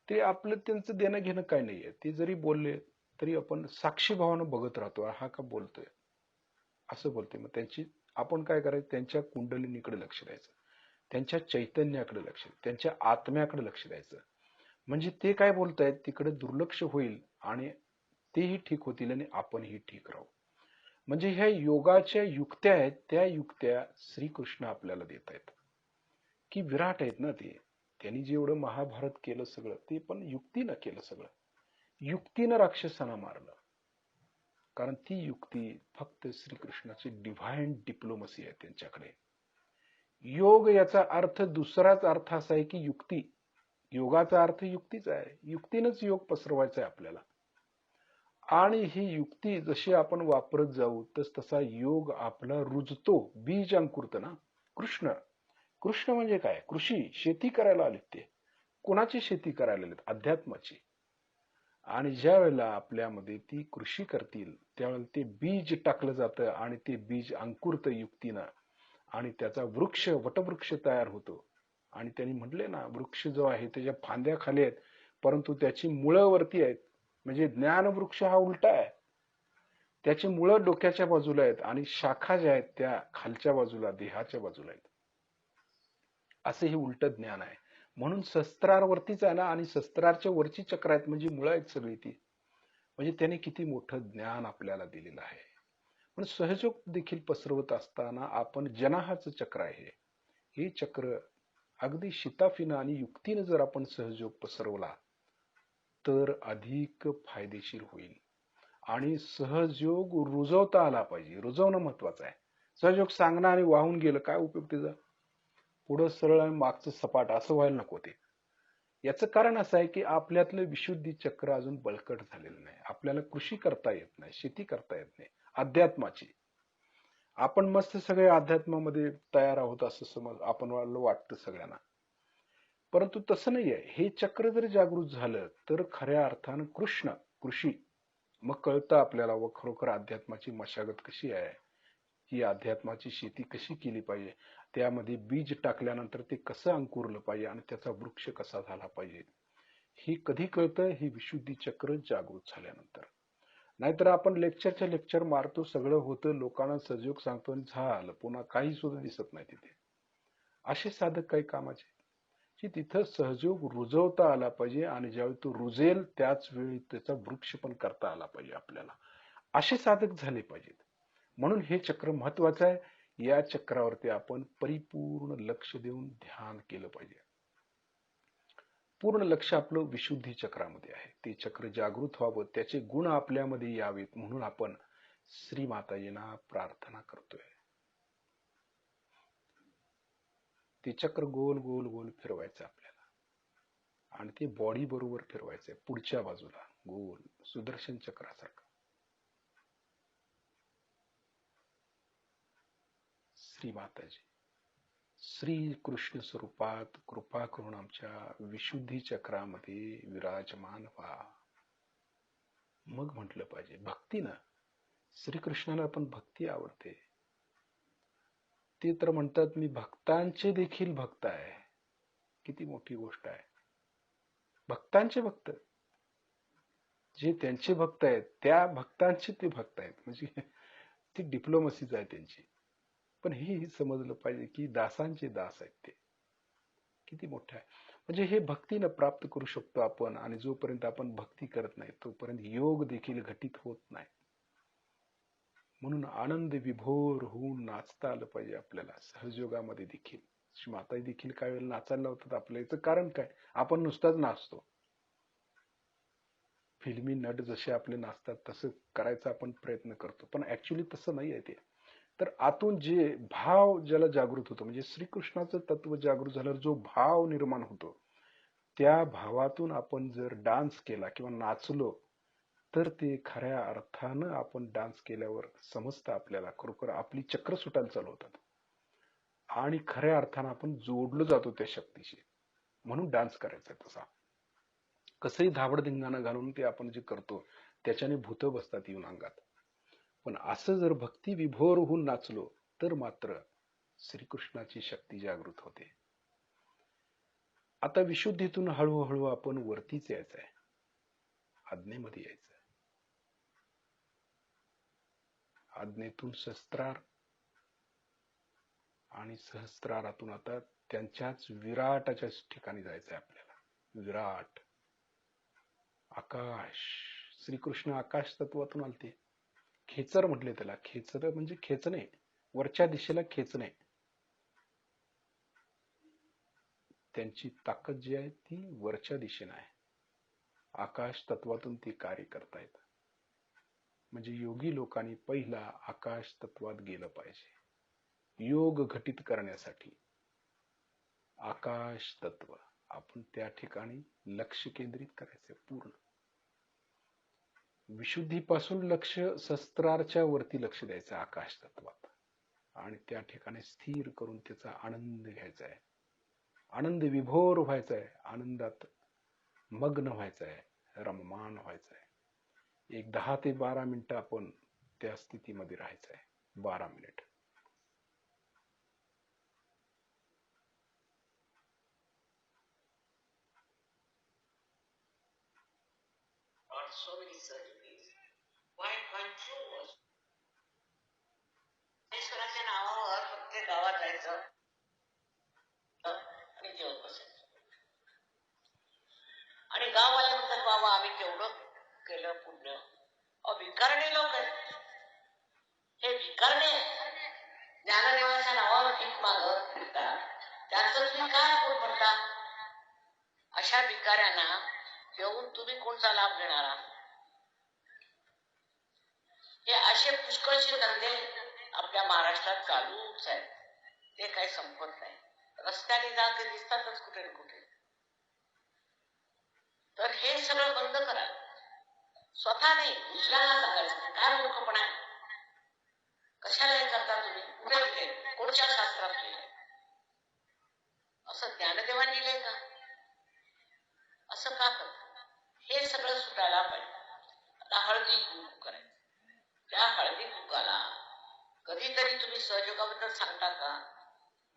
ते आपलं त्यांचं देणं घेणं काय नाहीये. ते जरी बोलले तरी आपण साक्षी भावानं बघत राहतो, हा का बोलतोय, असं बोलतोय. मग त्यांची आपण काय करायचं, त्यांच्या कुंडलिनीकडे लक्ष द्यायचं, त्यांच्या चैतन्याकडे लक्ष, त्यांच्या आत्म्याकडे लक्ष द्यायचं. म्हणजे ते काय बोलतायत तिकडे दुर्लक्ष होईल, आणि तेही ठीक होतील आणि आपणही ठीक राहू. म्हणजे ह्या योगाच्या युक्त्या आहेत, त्या युक्त्या श्रीकृष्ण आपल्याला देत आहेत, की विराट आहेत ना ते. त्यांनी जेवढं महाभारत केलं सगळं, ते पण युक्तीनं केलं सगळं. युक्तीनं राक्षसांना मारलं. कारण ती युक्ती फक्त श्रीकृष्णाची डिव्हाइन डिप्लोमसी आहे त्यांच्याकडे. योग याचा अर्थ दुसराच अर्थ असा आहे की युक्ती. योगाचा अर्थ युक्तीच आहे. युक्तीनंच योग पसरवायचा आहे आपल्याला. आणि ही युक्ती जशी आपण वापरत जाऊ तसा योग आपला रुजतो. बीज अंकुरत ना. कृष्ण म्हणजे काय? कृषी, शेती करायला आले ते. कोणाची शेती करायला आलेत? अध्यात्माची. आणि ज्या वेळेला आपल्यामध्ये ती कृषी करतील त्यावेळेला ते बीज टाकलं जातं आणि ते बीज अंकुरतं युक्तीनं आणि त्याचा वृक्ष, वटवृक्ष तयार होतो. आणि त्यांनी म्हटले ना, वृक्ष जो आहे त्याच्या फांद्या खाली आहेत परंतु त्याची मुळं वरती आहेत. म्हणजे ज्ञान वृक्ष हा उलटा आहे. त्याची मुळं डोक्याच्या बाजूला आहेत आणि शाखा ज्या आहेत त्या खालच्या बाजूला, देहाच्या बाजूला आहेत. असं हे उलट ज्ञान आहे. म्हणून शस्त्रावरतीच आहे ना, आणि शस्त्राच्या वरची चक्र आहेत म्हणजे मुळं आहेत सगळी ती. म्हणजे त्याने किती मोठं ज्ञान आपल्याला दिलेलं आहे. पण सहयोग देखील पसरवत असताना आपण जनाहाचं चक्र आहे. हे चक्र अगदी शिताफीनं आणि युक्तीनं जर आपण सहयोग पसरवला तर अधिक फायदेशीर होईल. आणि सहयोग रुजवता आला पाहिजे. रुजवणं महत्वाचं आहे. सहयोग सांगणं आणि वाहून गेलं काय उपयोग त्याचा? पुढं सरळ आणि मागचं सपाट असं व्हायला नको ते. याचं कारण असं आहे की आपल्यातलं विशुद्धी चक्र अजून बळकट झालेलं नाही. आपल्याला कृषी करता येत नाही, शेती करता येत नाही अध्यात्माची. आपण मस्त सगळे अध्यात्मामध्ये तयार आहोत असं समज आपण वाटतं सगळ्यांना. परंतु तसं नाहीये. हे चक्र जर जागृत झालं तर खऱ्या अर्थानं कृषी मग कळतं आपल्याला व खरोखर अध्यात्माची मशागत कशी आहे, ही अध्यात्माची शेती कशी केली पाहिजे, त्यामध्ये बीज टाकल्यानंतर ते कसं अंकुरलं पाहिजे आणि त्याचा वृक्ष कसा झाला पाहिजे. ही कधी कळतं? ही विशुद्धी चक्र जागृत झाल्यानंतर. नाहीतर आपण लेक्चरच्या लेक्चर मारतो, सगळं होतं, लोकांना सहयोग सांगतो आणि झालं, पुन्हा काही सुद्धा दिसत नाही तिथे. असे साधक काही कामाचे की तिथं सहयोग रुजवता आला पाहिजे आणि ज्यावेळी तो रुजेल त्याच वेळी त्याचा वृक्ष पण करता आला पाहिजे आपल्याला. असे साधक झाले पाहिजेत. म्हणून हे चक्र महत्वाचं आहे. या चक्रावरती आपण परिपूर्ण लक्ष देऊन ध्यान केलं पाहिजे. पूर्ण लक्ष आपलं विशुद्धी चक्रामध्ये आहे. ते चक्र जागृत व्हावं, त्याचे गुण आपल्यामध्ये यावेत म्हणून आपण श्री माताजींना प्रार्थना करतोय. ते चक्र गोल गोल गोल फिरवायचं आपल्याला आणि ते बॉडी बरोबर फिरवायचंय पुढच्या बाजूला गोल सुदर्शन चक्रासारखं. श्री माताजी श्री कृष्ण स्वरूपात कृपा करून आमच्या विशुद्धी चक्रामध्ये विराजमान व्हा. मग म्हटलं पाहिजे भक्तीनं. श्रीकृष्णाला पण भक्ती आवडते. ते तर म्हणतात मी भक्तांचे देखील भक्त आहे. किती मोठी गोष्ट आहे. भक्तांचे भक्त, जे त्यांचे भक्त आहेत त्या भक्तांचे ते भक्त आहेत. म्हणजे ती डिप्लोमसीच आहे त्यांची. पण हे समजलं पाहिजे की दासांचे दास आहेत ते. किती मोठं आहे. म्हणजे हे भक्तीनं प्राप्त करू शकतो आपण. आणि जोपर्यंत आपण भक्ती करत नाही तोपर्यंत योग देखील घटित होत नाही. म्हणून आनंद विभोर होऊन नाचता आलं पाहिजे आपल्याला सहयोगामध्ये देखील. माता देखील काही वेळेला नाचायला लावतात आपल्या. याचं कारण काय? आपण नुसताच नाचतो. फिल्मी नट जसे आपले नाचतात तसं करायचा आपण प्रयत्न करतो, पण ऍक्च्युली तसं नाही आहे ते. तर आतून जे भाव ज्याला जागृत होतो, म्हणजे श्रीकृष्णाचं तत्व जागृत झाल्यावर जो भाव निर्माण होतो, त्या भावातून आपण जर डान्स केला किंवा नाचलो तर ते खऱ्या अर्थानं आपण डान्स केल्यावर समजतं आपल्याला खरोखर आपली चक्र सुटायला चालू होतात आणि खऱ्या अर्थानं आपण जोडलो जातो त्या शक्तीशी. म्हणून डान्स करायचा तसा. कसंही धाबडधिंगाणं घालून ते आपण जे करतो त्याच्याने भूत बसतात येऊन अंगात. पण असं जर भक्ती विभोर होऊन नाचलो तर मात्र श्रीकृष्णाची शक्ती जागृत होते. आता विशुद्धीतून हळूहळू आपण वरतीच यायचं आहे, आज्ञेमध्ये यायचं. आज्ञेतून शस्त्रार आणि सहस्त्रारातून आता त्यांच्याच विराटाच्या ठिकाणी जायचंय आपल्याला. विराट आकाश. श्रीकृष्ण आकाश तत्वातून आलते. खेचर म्हटले त्याला. खेचर म्हणजे खेचणे, वरच्या दिशेला खेचणे. त्यांची ताकद जी आहे ती वरच्या दिशेने आहे. आकाश तत्वातून ती कार्य करतायत. म्हणजे योगी लोकांनी पहिला आकाश तत्वात गेलं पाहिजे. योग घटित करण्यासाठी आकाश तत्व आपण त्या ठिकाणी लक्ष केंद्रित करायचं पूर्ण. विशुद्धीपासून लक्ष शस्त्राच्या वरती लक्ष द्यायचं आकाश तत्वात आणि त्या ठिकाणी स्थिर करून त्याचा आनंद घ्यायचा आहे. आनंद विभोर व्हायचा आहे. आनंदात मग्न व्हायचं आहे. रममान व्हायचं आहे. एक 10 ते 12 मिनिटं आपण त्या स्थितीमध्ये राहायचं आहे. 12 minute. So many surgeries. Why true? ईश्वराच्या नावावर प्रत्येक गावात जायचं आणि जेवत बसायचं आणि गाववाले म्हणतात बाबा आम्ही केवढं केलं पुण्य. भिकारणे लोक आहेत हे. भिकारणे ज्ञानदेवाच्या नावावर भीक मागत फिरतात. त्यांचं तुम्ही काय पोट भरता? अशा भिकाऱ्यांना घेऊन तुम्ही कोणता लाभ घेणारा? हे असे पुष्कळशी धंदे आपल्या महाराष्ट्रात चालूच आहेत. ते काही संपत नाही. रस्त्याने जा ते दिसतातच कुठे ना कुठे. तर हे सगळं बंद करा. स्वतः नाही दुसऱ्याला सांगायचं. काय मूर्खपणा आहे? कशाला हे करता तुम्ही? कुठे लिहिले? कोणत्या शास्त्रात लिहिले? असं ज्ञानदेवाने लिहिलंय का? असं का करत? हे सगळं सुटायला पाहिजे. आता हळदी कुंकू करायचं. त्या हळदी कुंकाला कधीतरी तुम्ही सहयोगाबद्दल सांगता का?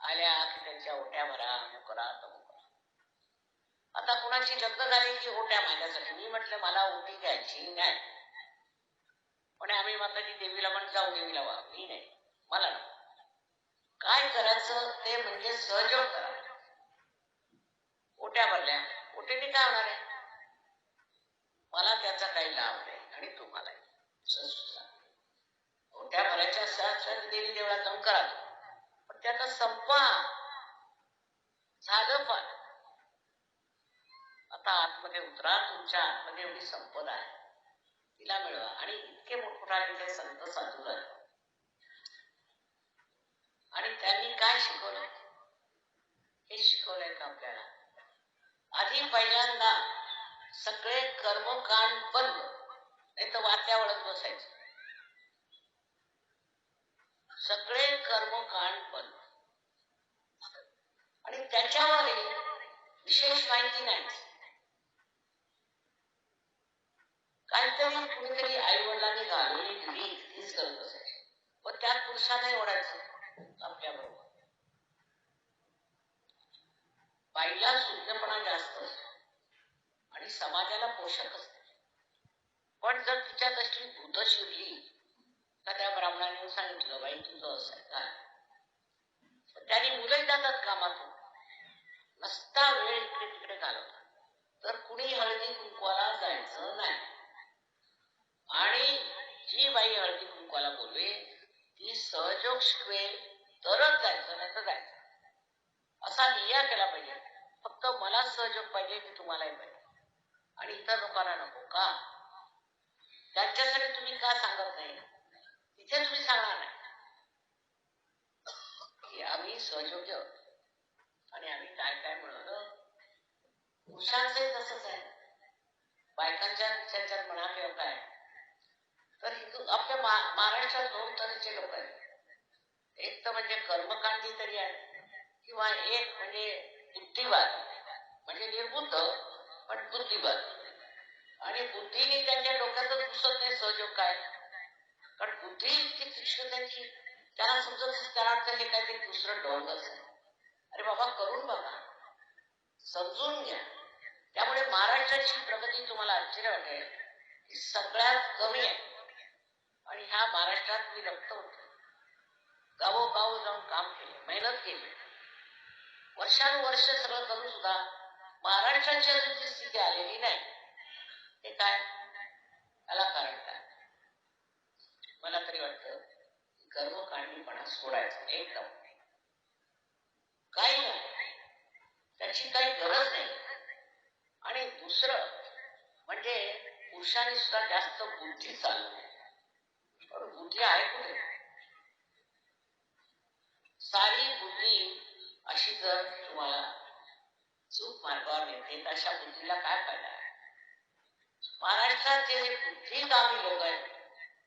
आल्या की त्यांच्या ओट्या भरा, मुकरा तमुकरा. आता कुणाची लग्न झाली की ओट्या माझ्यासाठी. मी म्हटलं मला ओटी घ्यायची नाही. पण आम्ही माताजी देवीला पण जाऊ देवीला वा. मी नाही, मला नाही. काय करायचं ते म्हणजे सहयोग करा. ओट्या भरल्या, ओटेने काय होणार आहे? मला त्याचा काही लाभ नाही आणि तुम्हालाही. ओट्या भरायच्या असतात देवी देवळात जाऊन करा, पण त्याचा संपा झालं. पण आता आतमध्ये उतरा. तुमच्या आतमध्ये एवढी संपदा आहे, तिला मिळवा. आणि इतके मोठमोठाले संत साधू आहेत आणि त्यांनी काय शिकवलं हे शिकवलंय का आपल्याला? आधी पहिल्यांदा सगळे कर्मकांड बंद, नाही तर वात्या वळत बसायचं. सगळे कर्मकांड बंद आणि त्याच्यावर विशेष माहिती नाही. काहीतरी कुणीतरी आई वडिलांनी घालून दिली तीच करत बसायची. पण त्यात पुरुषांनाही ओढायचं आपल्या बरोबर. बाईला सुज्ञपणा जास्त असतो आणि समाजाला पोषक असते. पण जर तिच्यात असली भूत शिरली तर त्या ब्राह्मणाने सांगितलं बाई तुझं असं आहे काय? त्याने मुलंही जातात कामातून. नसता वेळ इकडे तिकडे घालवतात. तर कुणी हळदी कुंकवाला जायचं नाही. आणि जी बाई हळदी कुंकवाला बोलवे ती सहयोग शिकवेल तरच जायचं, नाही तर जायचं. असा निया केला पाहिजे. फक्त मला सहयोग पाहिजे की तुम्हालाही पाहिजे आणि इतर लोकांना नको का? त्यांच्यासाठी तुम्ही का सांगत नाही? तिथे तुम्ही सांगणार नाही की आम्ही सहयोग्य आणि आम्ही काय काय मिळवलं. पुरुषांचंही तसंच आहे. बायकांच्या ह्याच्यात म्हणा किंवा काय, तर हिंदू आपल्या महाराष्ट्रात 2 तऱ्हेचे लोक आहेत. एक तर म्हणजे कर्मकांडी तरी आहे किंवा एक म्हणजे बुद्धिवाद, म्हणजे निर्बुद्ध पण बुद्धिवाद. आणि बुद्धीने त्यांच्या डोक्यातच घुसत नाही सहयोग काय. कारण बुद्धी इतकी तीक्ष्ण त्यांची, त्यांना समजत त्याला हे काहीतरी दुसरं डोंगच आहे. अरे बाबा करून बघा, समजून घ्या. त्यामुळे महाराष्ट्राची प्रगती तुम्हाला आश्चर्य वाटेल की सगळ्यात कमी आहे. आणि ह्या महाराष्ट्रात मी रक्त होतो. गावोगाव जाऊन काम केले, मेहनत केली, वर्षानुवर्ष सगळं करून सुद्धा महाराष्ट्राची अजून ती स्थिती आलेली नाही. हे काय? त्याला कारण काय? मला तरी वाटतं कर्मकांडीपणा सोडायचा एकदम. काही नाही, त्याची काही गरज नाही. आणि दुसरं म्हणजे पुरुषांनी सुद्धा जास्त बुद्धी चालू बुद्धी आहे कुठे? सारी बुद्धी अशी जर तुम्हाला चूक मार्गावर नेते तर अशा बुद्धीला काय फायदा आहे? महाराष्ट्रात जे बुद्धिगामी लोक आहेत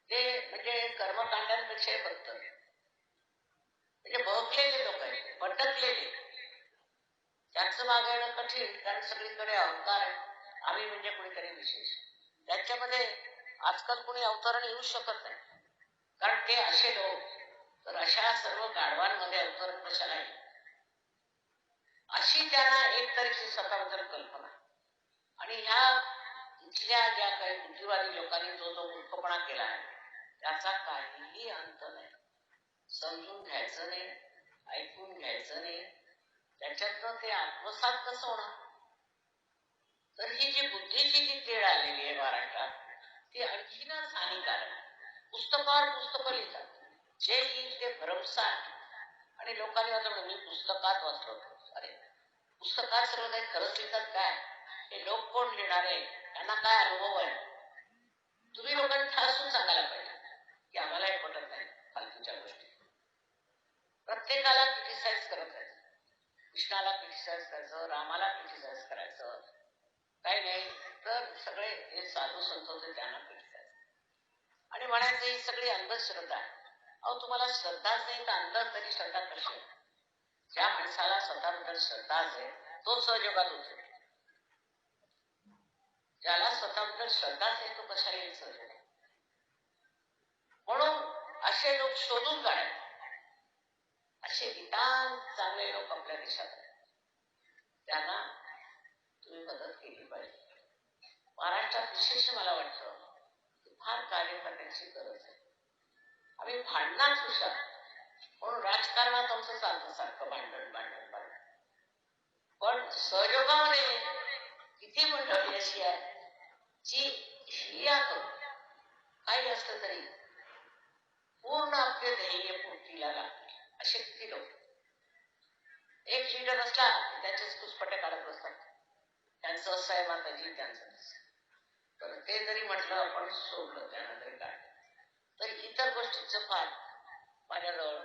ते म्हणजे कर्मकांडांपेक्षा बघतात, म्हणजे बहकलेले लोक आहेत, भटकलेले. त्यांचं मागणं कठीण, कारण सगळीकडे अहंकार आहे. आम्ही म्हणजे कोणीतरी विशेष. त्यांच्यामध्ये आजकाल कोणी अवतरण येऊ शकत नाही, कारण ते असे लोक. तर अशा सर्व गाढवांमध्ये अवतरण कशाला आहे? अशी त्यांना एक तऱ्हेची स्वतःबद्दल कल्पना. आणि ह्या इथल्या ज्या काही बुद्धिवादी लोकांनी जो जो मूर्खपणा केला आहे त्याचा काहीही अंत नाही. समजून घ्यायचं नाही, ऐकून घ्यायचं नाही, त्याच्यातनं ते आत्मसात कसं होणार? तर ही जी बुद्धीची जी तेढ आलेली आहे महाराष्ट्रात ती आणखीनच हानिकारक. पुस्तकावर पुस्तकं लिहितात, जे येईल ते भरमसाठ. आणि लोकांनी आता मी पुस्तकात वाचलो. अरे पुस्तकात सर्व काही खरंच लिहितात काय? हे लोक कोण लिहिणार आहे? त्यांना काय अनुभव आहे? तुम्ही लोकांनी ठासून सांगायला पाहिजे की आम्हाला हे पटत नाही फालतूच्या गोष्टी. प्रत्येकाला क्रिटिसाइज करत आहे. कृष्णाला क्रिटिसाइज करायचं, रामाला क्रिटिसाइज करायचं, काही नाही तर सगळे हे साधू संत होते त्यांना क्रिटिसाइज आणि म्हणायचं ही सगळी अंधश्रद्धा आहे. अहो तुम्हाला श्रद्धाच नाही तर अंध तरी श्रद्धा कशी आहे? ज्या माणसाला स्वतःबद्दल श्रद्धा असेल तो सहजगात होतो. ज्याला स्वतःबद्दल श्रद्धाच नाही तो कशाला येईल सहजग? म्हणून असे लोक शोधून काढायचे. असे विधान चांगले लोक आपल्या देशात आहेत, त्यांना तुम्ही मदत केली पाहिजे. महाराष्ट्रात विशेष मला वाटतं की फार कार्य करण्याची गरज आहे. आम्ही भांडणात हुशार, म्हणून राजकारणात आमचं चालतं सारखं भांडण भांडण भांडण. पण सहयोगामध्ये किती मंडळी अशी आहे जी हिया करून काही असलं तरी पूर्ण आपले ध्येय पूर्तीला लागते. असे किती लोक. एक लीडर असला त्याचेच पुष्पटे काढत बसतात, त्यांचं असं आहे माताजी, त्यांचं तर ते जरी म्हटलं आपण सोडलं त्यांना तरी काय. तर इतर गोष्टीचं फार माझ्याजवळ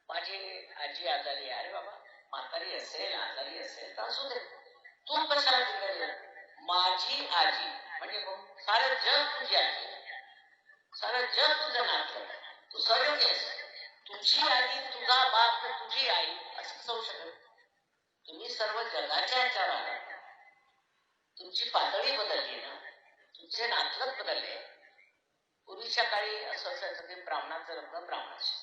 माझी आजी आजारी आहे. अरे बाबा म्हातारी असेल आजारी असेल तर असू दे, तू कशाला तिकडे? माझी आजी म्हणजे सारं जग तुझी आजी, सारं जग तुझं नातं, तू सहयोगी आहेस. तुझी आजी तुझा बाप तुझी आई असं कसं होऊ शकत? तुम्ही सर्व जगाच्या ह्याच्यावर आला, तुमची पातळी बदलली ना, तुमचे नातलग बदलले. पूर्वीच्या काळी असं असायचं की ब्राह्मणाचं लग्न ब्राह्मणाशी,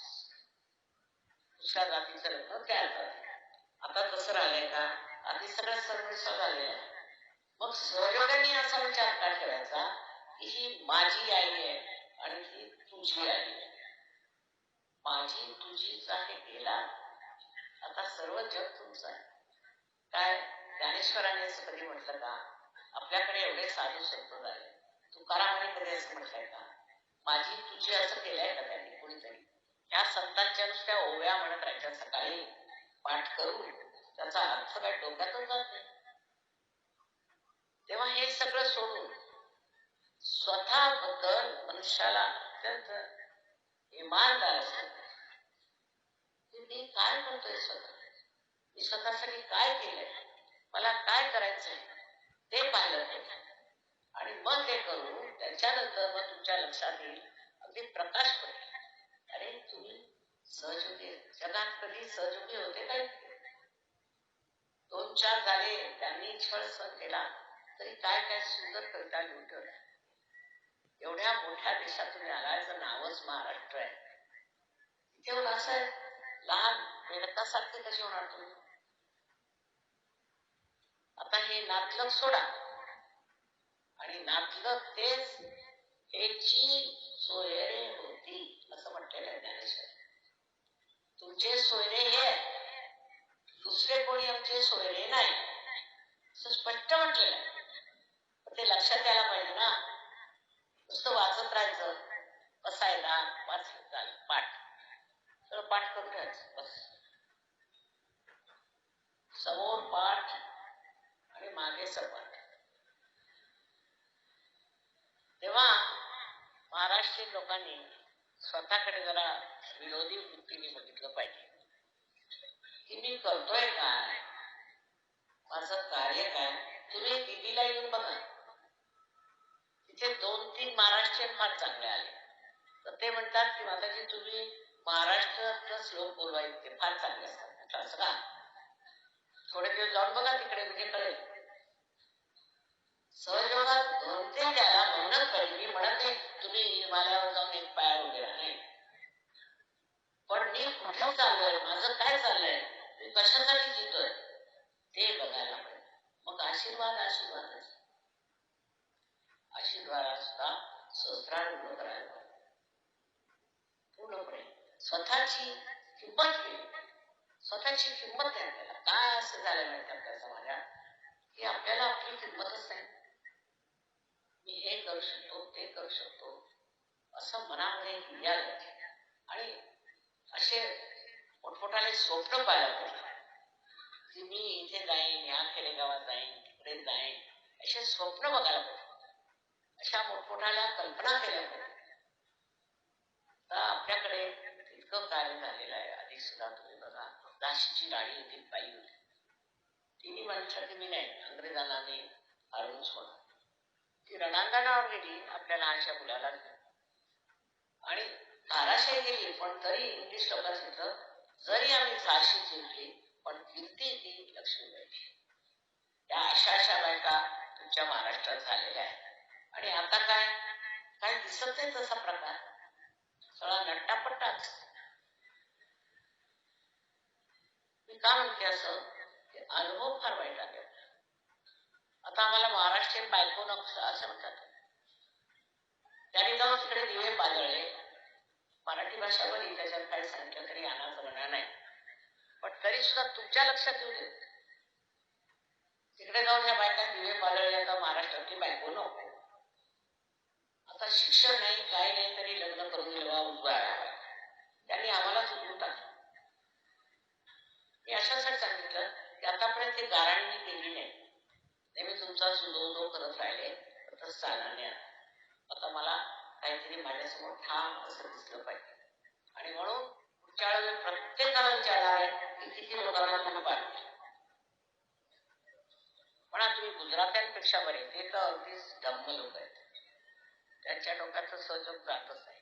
दुसऱ्या जातीचं लग्न त्या जाती. आता तसं राहिलंय का? आधी सगळ्या सर्वस्व झालेलं आहे. मग सहयोगाने असा विचार का ठेवायचा की ही माझी आई आहे आणि ही तुझी आई आहे? माझी तुझीच आहे गेला, आता सर्व जग तुमचं आहे. काय ज्ञानेश्वरांनी असं कधी म्हटलं का? आपल्याकडे एवढे साधू संत झाले, तुकारामांनी कधी असं म्हटलंय का? माझी तुझी असं केलंय का त्यांनी कोणीतरी? या संतांच्या नुसत्या ओव्या म्हणत राहायच्या सकाळी पाठ करून, त्याचा अर्थ काय डोक्यातून जात नाही. तेव्हा हे सगळं सोडून स्वतःबद्दल मनुष्याला अत्यंत इमानदार असतं. मी काय करतोय स्वतः, मी स्वतःसाठी काय केलंय, मला काय करायचंय ते पाहिलं पाहिजे. आणि मग ते करून त्याच्यानंतर मग तुमच्या लक्षात येईल, अगदी प्रकाश पडेल, अरे तुम्ही सहयोगी. जगात कधी सहयोगी होते काय? 2-4 झाले त्यांनी छळ सहन केला तरी काय काय सुंदर कविता लिहून ठेवल्या. एवढ्या मोठ्या देशात तुम्ही आलायचं नावच महाराष्ट्र आहे. इथे असं आहे लहान बेडकासारखे कसे होणार तुम्ही? आता हे नातलग सोडा आणि नातलग तेच ह्याची सोयरे होती असं म्हटलेलं आहे ज्ञानेश्वर. तुमचे सोयरे हे, दुसरे कोणी आमचे सोयरे नाही असं स्पष्ट म्हटलेलं आहे. ते लक्षात यायला पाहिजे ना. नुसतं वाचत राहायचं, बसायला वाचायचं पाठ, तर पाठ करून घ्यायचं बस. समोर पाठ आणि मागे सपाट. तेव्हा महाराष्ट्रीयन लोकांनी स्वतःकडे जरा विरोधी वृत्तीने बघितलं पाहिजे की मी करतोय काय, माझं कार्य काय. तुम्ही दिदीला येऊन बघा, तिथे 2-3 महाराष्ट्रीयन फार चांगले आले, तर ते म्हणतात की माताजी तुम्ही महाराष्ट्रातलं श्लोक बोलवा, इतके फार चांगले असतात. असं का? थोडे दिवस जाऊन बघा तिकडे, म्हणजे कळेल. सहयोगात घडते त्याला म्हणत कळेल. मी म्हणत नाही तुम्ही हिमालयावर जाऊन एक पाया वगैरे नाही, पण मी कुठं चाललोय, माझं काय चाललंय, मी कशासाठी जितोय ते बघायला पाहिजे. मग आशीर्वाद आशीर्वादाला सुद्धा सहस्रार करायला पूर्णपणे स्वतःची किंमत केली. स्वतःची किंमत नाही. आपल्याला काय असं झालं माहिती आपल्या समाजात की आपल्याला आपली किंमतच नाही. मी हे करू शकतो, ते करू शकतो असं मनामध्ये हिंडायला आणि असे मोठमोठाले स्वप्न पाहायला पाहिजे की मी इथे जाईन, ह्या खेडेगावात जाईन, तिकडे जाईन, असे स्वप्न बघायला पाहिजे. अशा मोठमोठाल्या कल्पना केल्या पाहिजे. तर आपल्याकडे इतकं कार्य झालेलं आहे. आधी सुद्धा तुम्ही बघा, दाशीची राणी होती, बाई होती, तिने म्हटलं की मी नाही, अंग्रेजांना मी हरवून सोडा. ती रणांगणावर गेली आपल्या लहानशा मुलाला आणि 1200 गेली, पण तरी इंग्लिश लोकांचं जरी आम्ही 600 जिंकली, पण कीर्ती ती लक्ष्मीबाईची. त्या अशा बायका तुमच्या महाराष्ट्रात झालेल्या आहेत. आणि आता काय दिसत नाही तसा प्रकार, सगळा नट्टापट्टाच. मी का म्हणते असं, अनुभव फार वाईट आले. आता आम्हाला महाराष्ट्रीयन बायको नको असं म्हणतात. त्यांनी जाऊन तिकडे दिवे पाजळले. मराठी भाषा बरी, त्याच्यात काही सांगितलं तरी आणाचं म्हणा नाही, पण तरी सुद्धा तुमच्या लक्षात येऊ दे, तिकडे जाऊन ह्या बायका दिवे पाजळले, तर महाराष्ट्रातली बायको नको. आता शिक्षण नाही, काही नाही, तरी लग्न करून ठेवा, उद्भव त्यांनी आम्हालाच उठून टाकलं. मी अशासाठी सांगितलं की आतापर्यंत ते गाराणी केली नाही, नेहमी तुमचा सुदो करत राहिले तर चालणार नाही. आता मला काहीतरी माझ्यासमोर ठाम असं दिसलं पाहिजे. आणि म्हणून पुढच्या वेळेला प्रत्येकाला विचारणार आहे की किती लोकांना तुम्ही पाहिजे. म्हणा तुम्ही गुजरात्यांपेक्षा बरे, ते तर अगदीच धम्म लोक आहेत, त्यांच्या डोक्यात सहयोग जातच नाही,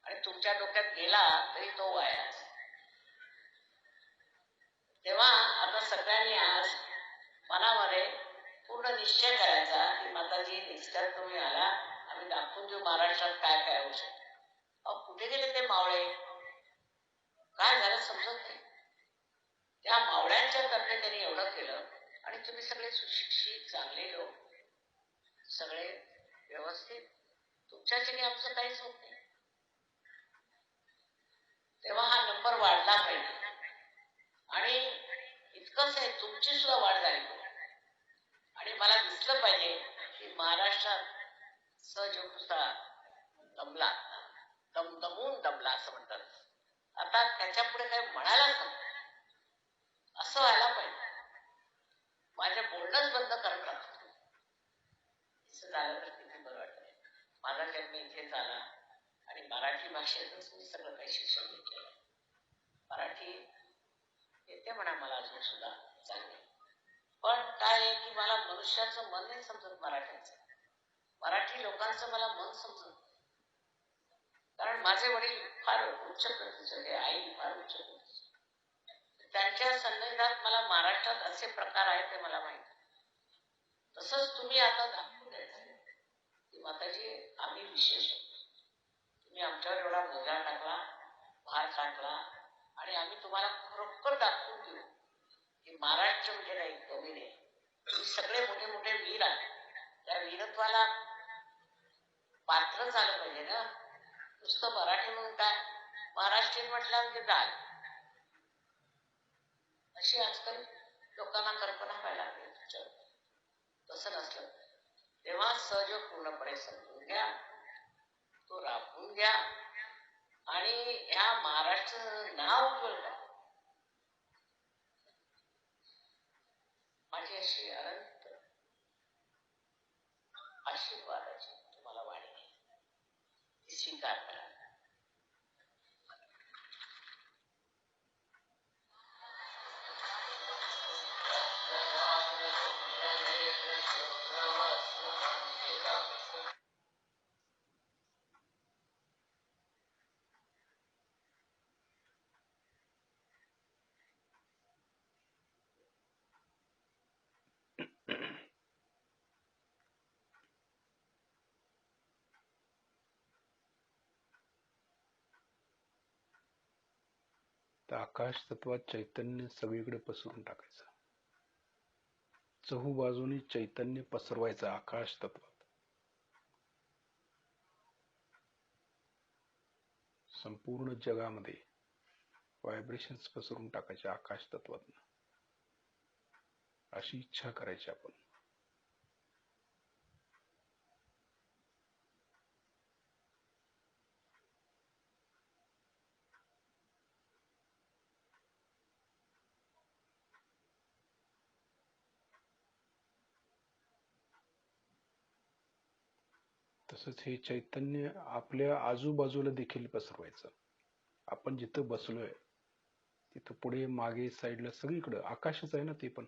आणि तुमच्या डोक्यात गेला तरी तो वायाच. तेव्हा आता सगळ्यांनी आज मनामध्ये पूर्ण निश्चय करायचा की माताजी निश्चयात तुम्ही आला, आम्ही दाखवून देऊ महाराष्ट्रात काय काय होऊ शकतो. कुठे गेले ते मावळे, काय झालं समजत नाही. त्या मावळ्यांच्या तर्फे त्यांनी एवढं केलं, आणि तुम्ही सगळे सुशिक्षित चांगले लोक, सगळे व्यवस्थित, तुमच्यासाठी आमचं काहीच होत नाही. तेव्हा हा नंबर वाढला पाहिजे. आणि इतकंच आहे, तुमची सुद्धा वाढ झाली पाहिजे. आणि मला दिसलं पाहिजे की महाराष्ट्रात सहजोगुसा दमला, दमदमून दमला असं म्हणतात. आता त्याच्या पुढे काही म्हणायलाच नको असं व्हायला पाहिजे. माझं बोलणंच बंद करत असं झालं तर किती बरं वाटतं. माझा जन्म इथे झाला आणि मराठी भाषेतच मी सगळं काही शिक्षण घेतलं. मराठी येते म्हणा मला अजून सुद्धा चांगले, पण काय आहे की मला मनुष्याचं मन नाही समजत, मराठी लोकांचं मला मन समजत. कारण माझे वडील फार उच्च प्रतीचे होते, आई फार उच्च प्रतीची. त्यांच्या संदर्भात मला महाराष्ट्रात असे प्रकार आहेत ते मला माहिती. तसंच तुम्ही आता दाखवून द्यायचं की माताजी आम्ही विशेष होतो, तुम्ही आमच्यावर एवढा बोजा टाकला, भार टाकला, आणि आम्ही तुम्हाला खरोखर दाखवून देऊ की महाराष्ट्र म्हणजे काही कमी नाही. तुम्ही सगळे मोठे मोठे वीर आहेत, त्या वीरत्वाला पात्र झालं पाहिजे ना. नुसतं मराठी म्हणून काय, महाराष्ट्रीयन म्हटलं म्हणजे झालं, अशी आजकाल लोकांना कल्पना व्हायला लागली. तसं नसलं. तेव्हा सहयोग पूर्णपणे समजून घ्या, तो राबवून घ्या, आणि ह्या महाराष्ट्राचं नाव उज्ज्वल करा. माझी अशी अनंत आशीर्वादाची तुम्हाला वाणी ती स्वीकार करा. तर आकाश तत्वात चैतन्य सगळीकडे पसरून टाकायचं. चहूबाजूनी चैतन्य पसरवायचं आकाश तत्वात. संपूर्ण जगामध्ये व्हायब्रेशन्स पसरून टाकायचे आकाश तत्वात. अशी इच्छा करायची आपण. तसंच हे चैतन्य आपल्या आजूबाजूला देखील पसरवायचं. आपण जिथं बसलोय तिथं पुढे मागे साईडला सगळीकडे आकाशच आहे ना, ते पण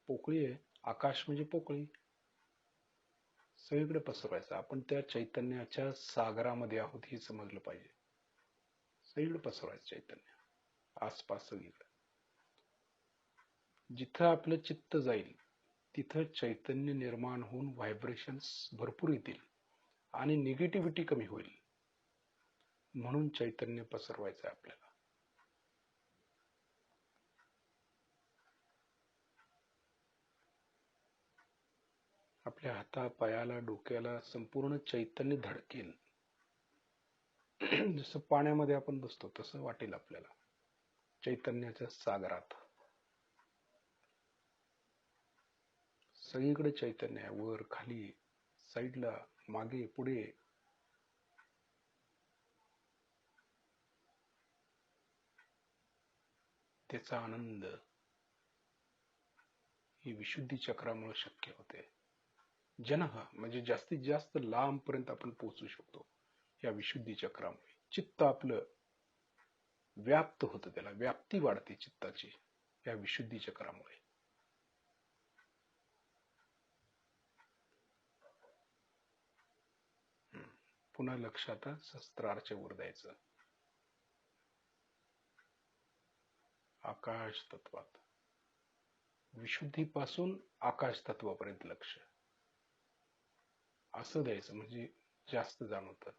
पोकळी आहे. आकाश म्हणजे पोकळी. सगळीकडे पसरवायचं. आपण त्या चैतन्याच्या सागरामध्ये आहोत हे समजलं पाहिजे. सगळीकडे पसरवायचं चैतन्य आसपास सगळीकडे. जिथं आपलं चित्त जाईल तिथं चैतन्य निर्माण होऊन व्हायब्रेशन्स भरपूर येतील आणि निगेटिव्हिटी कमी होईल. म्हणून चैतन्य पसरवायचं आहे आपल्याला. आपल्या हाता पायाला डोक्याला संपूर्ण चैतन्य धडकेल. जसं पाण्यामध्ये आपण बसतो तसं वाटेल आपल्याला चैतन्याच्या सागरात. सगळीकडे चैतन्य आहे. वर खाली साईडला मागे पुढे. त्याचा आनंद ही विशुद्धी चक्रामुळे शक्य होते. म्हणजे जास्तीत जास्त लांब पर्यंत आपण पोहोचू शकतो या विशुद्धी चक्रामुळे. चित्त आपलं व्याप्त होतं, त्याला व्याप्ती वाढते चित्ताची या विशुद्धी चक्रामुळे. पुन्हा लक्षात सहस्त्रारच्या वर द्यायचं. आकाश तत्वात विशुद्धीपासून आकाश तत्वापर्यंत लक्ष असं द्यायचं, म्हणजे जास्त जाणवतं.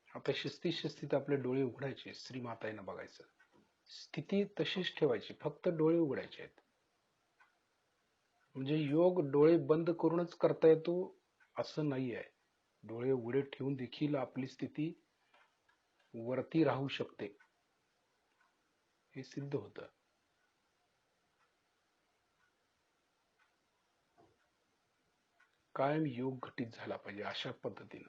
आता शिस्तीत आपले डोळे उघडायचे. श्रीमाताईंना बघायचं. स्थिती तशीच ठेवायची, फक्त डोळे उघडायचे आहेत. म्हणजे योग डोळे बंद करूनच करता येतो असं नाही आहे. डोळे उघडे ठेवून देखील आपली स्थिती वरती राहू शकते, हे सिद्ध होतं. कायम योग घटित झाला पाहिजे अशा पद्धतीनं.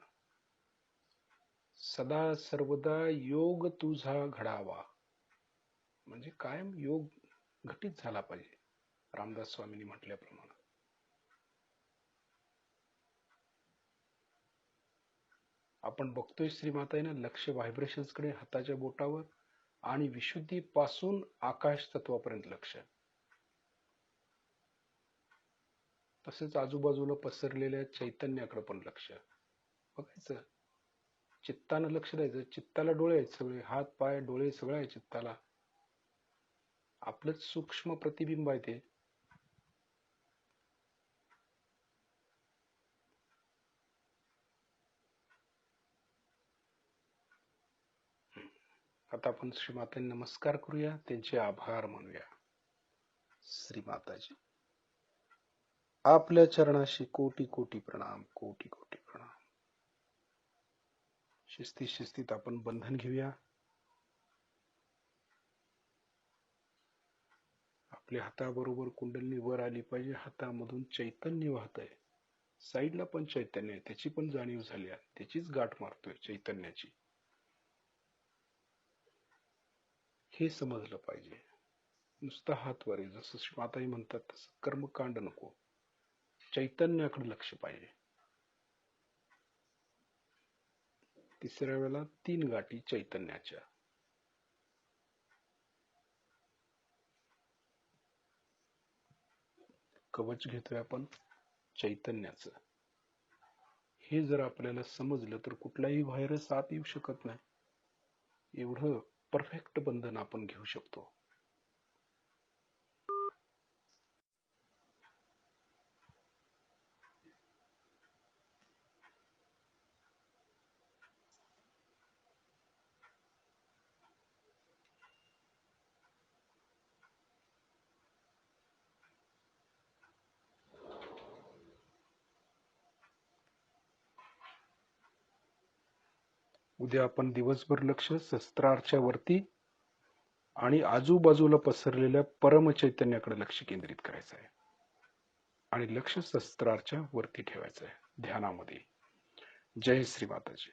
सदा सर्वदा योग तुझा घडावा, म्हणजे कायम योग घटित झाला पाहिजे, रामदास स्वामींनी म्हटल्याप्रमाणे. आपण बघतोय श्रीमाताईनं लक्ष व्हायब्रेशन्स कडे हाताच्या बोटावर आणि विशुद्धी पासून आकाश तत्वापर्यंत लक्ष. तसेच आजूबाजूला पसरलेल्या चैतन्याकडे पण लक्ष बघायचं. चित्तानं लक्ष द्यायचं. चित्ताला डोळे आहेत सगळे, हात पाय डोळे सगळं आहे चित्ताला. आपलंच सूक्ष्म प्रतिबिंब आहे ते. आता आपण श्रीमातांना नमस्कार करूया, त्यांचे आभार मानूया. श्रीमाताजी, आपल्या चरणाशी कोटी कोटी प्रणाम, कोटी कोटी प्रणाम. शिस्तीत आपण बंधन घेऊया. आपल्या हाताबरोबर कुंडलिनी वर आली पाहिजे. हातामधून चैतन्य वाहतंय. साईडला पण चैतन्य आहे, त्याची पण जाणीव झाली आहे. त्याचीच गाठ मारतोय चैतन्याची, हे समजलं पाहिजे. नुसतं हात वर आहे जसं माताही म्हणतात तसं कर्मकांड नको, चैतन्याकडे लक्ष पाहिजे. तिसऱ्या वेळेला 3 गाठी चैतन्याच्या. कवच घेतोय आपण चैतन्याचं. हे जर आपल्याला समजलं तर कुठलाही व्हायरस आत येऊ शकत नाही. एवढं परफेक्ट बंधन आपण घेऊ शकतो. उद्या आपण दिवसभर लक्ष सहस्त्रारच्या वरती आणि आजूबाजूला पसरलेल्या परमचैतन्याकडे लक्ष केंद्रित करायचं आहे आणि लक्ष सहस्त्रारच्या वरती ठेवायचं आहे ध्यानामध्ये. जय श्री माताजी.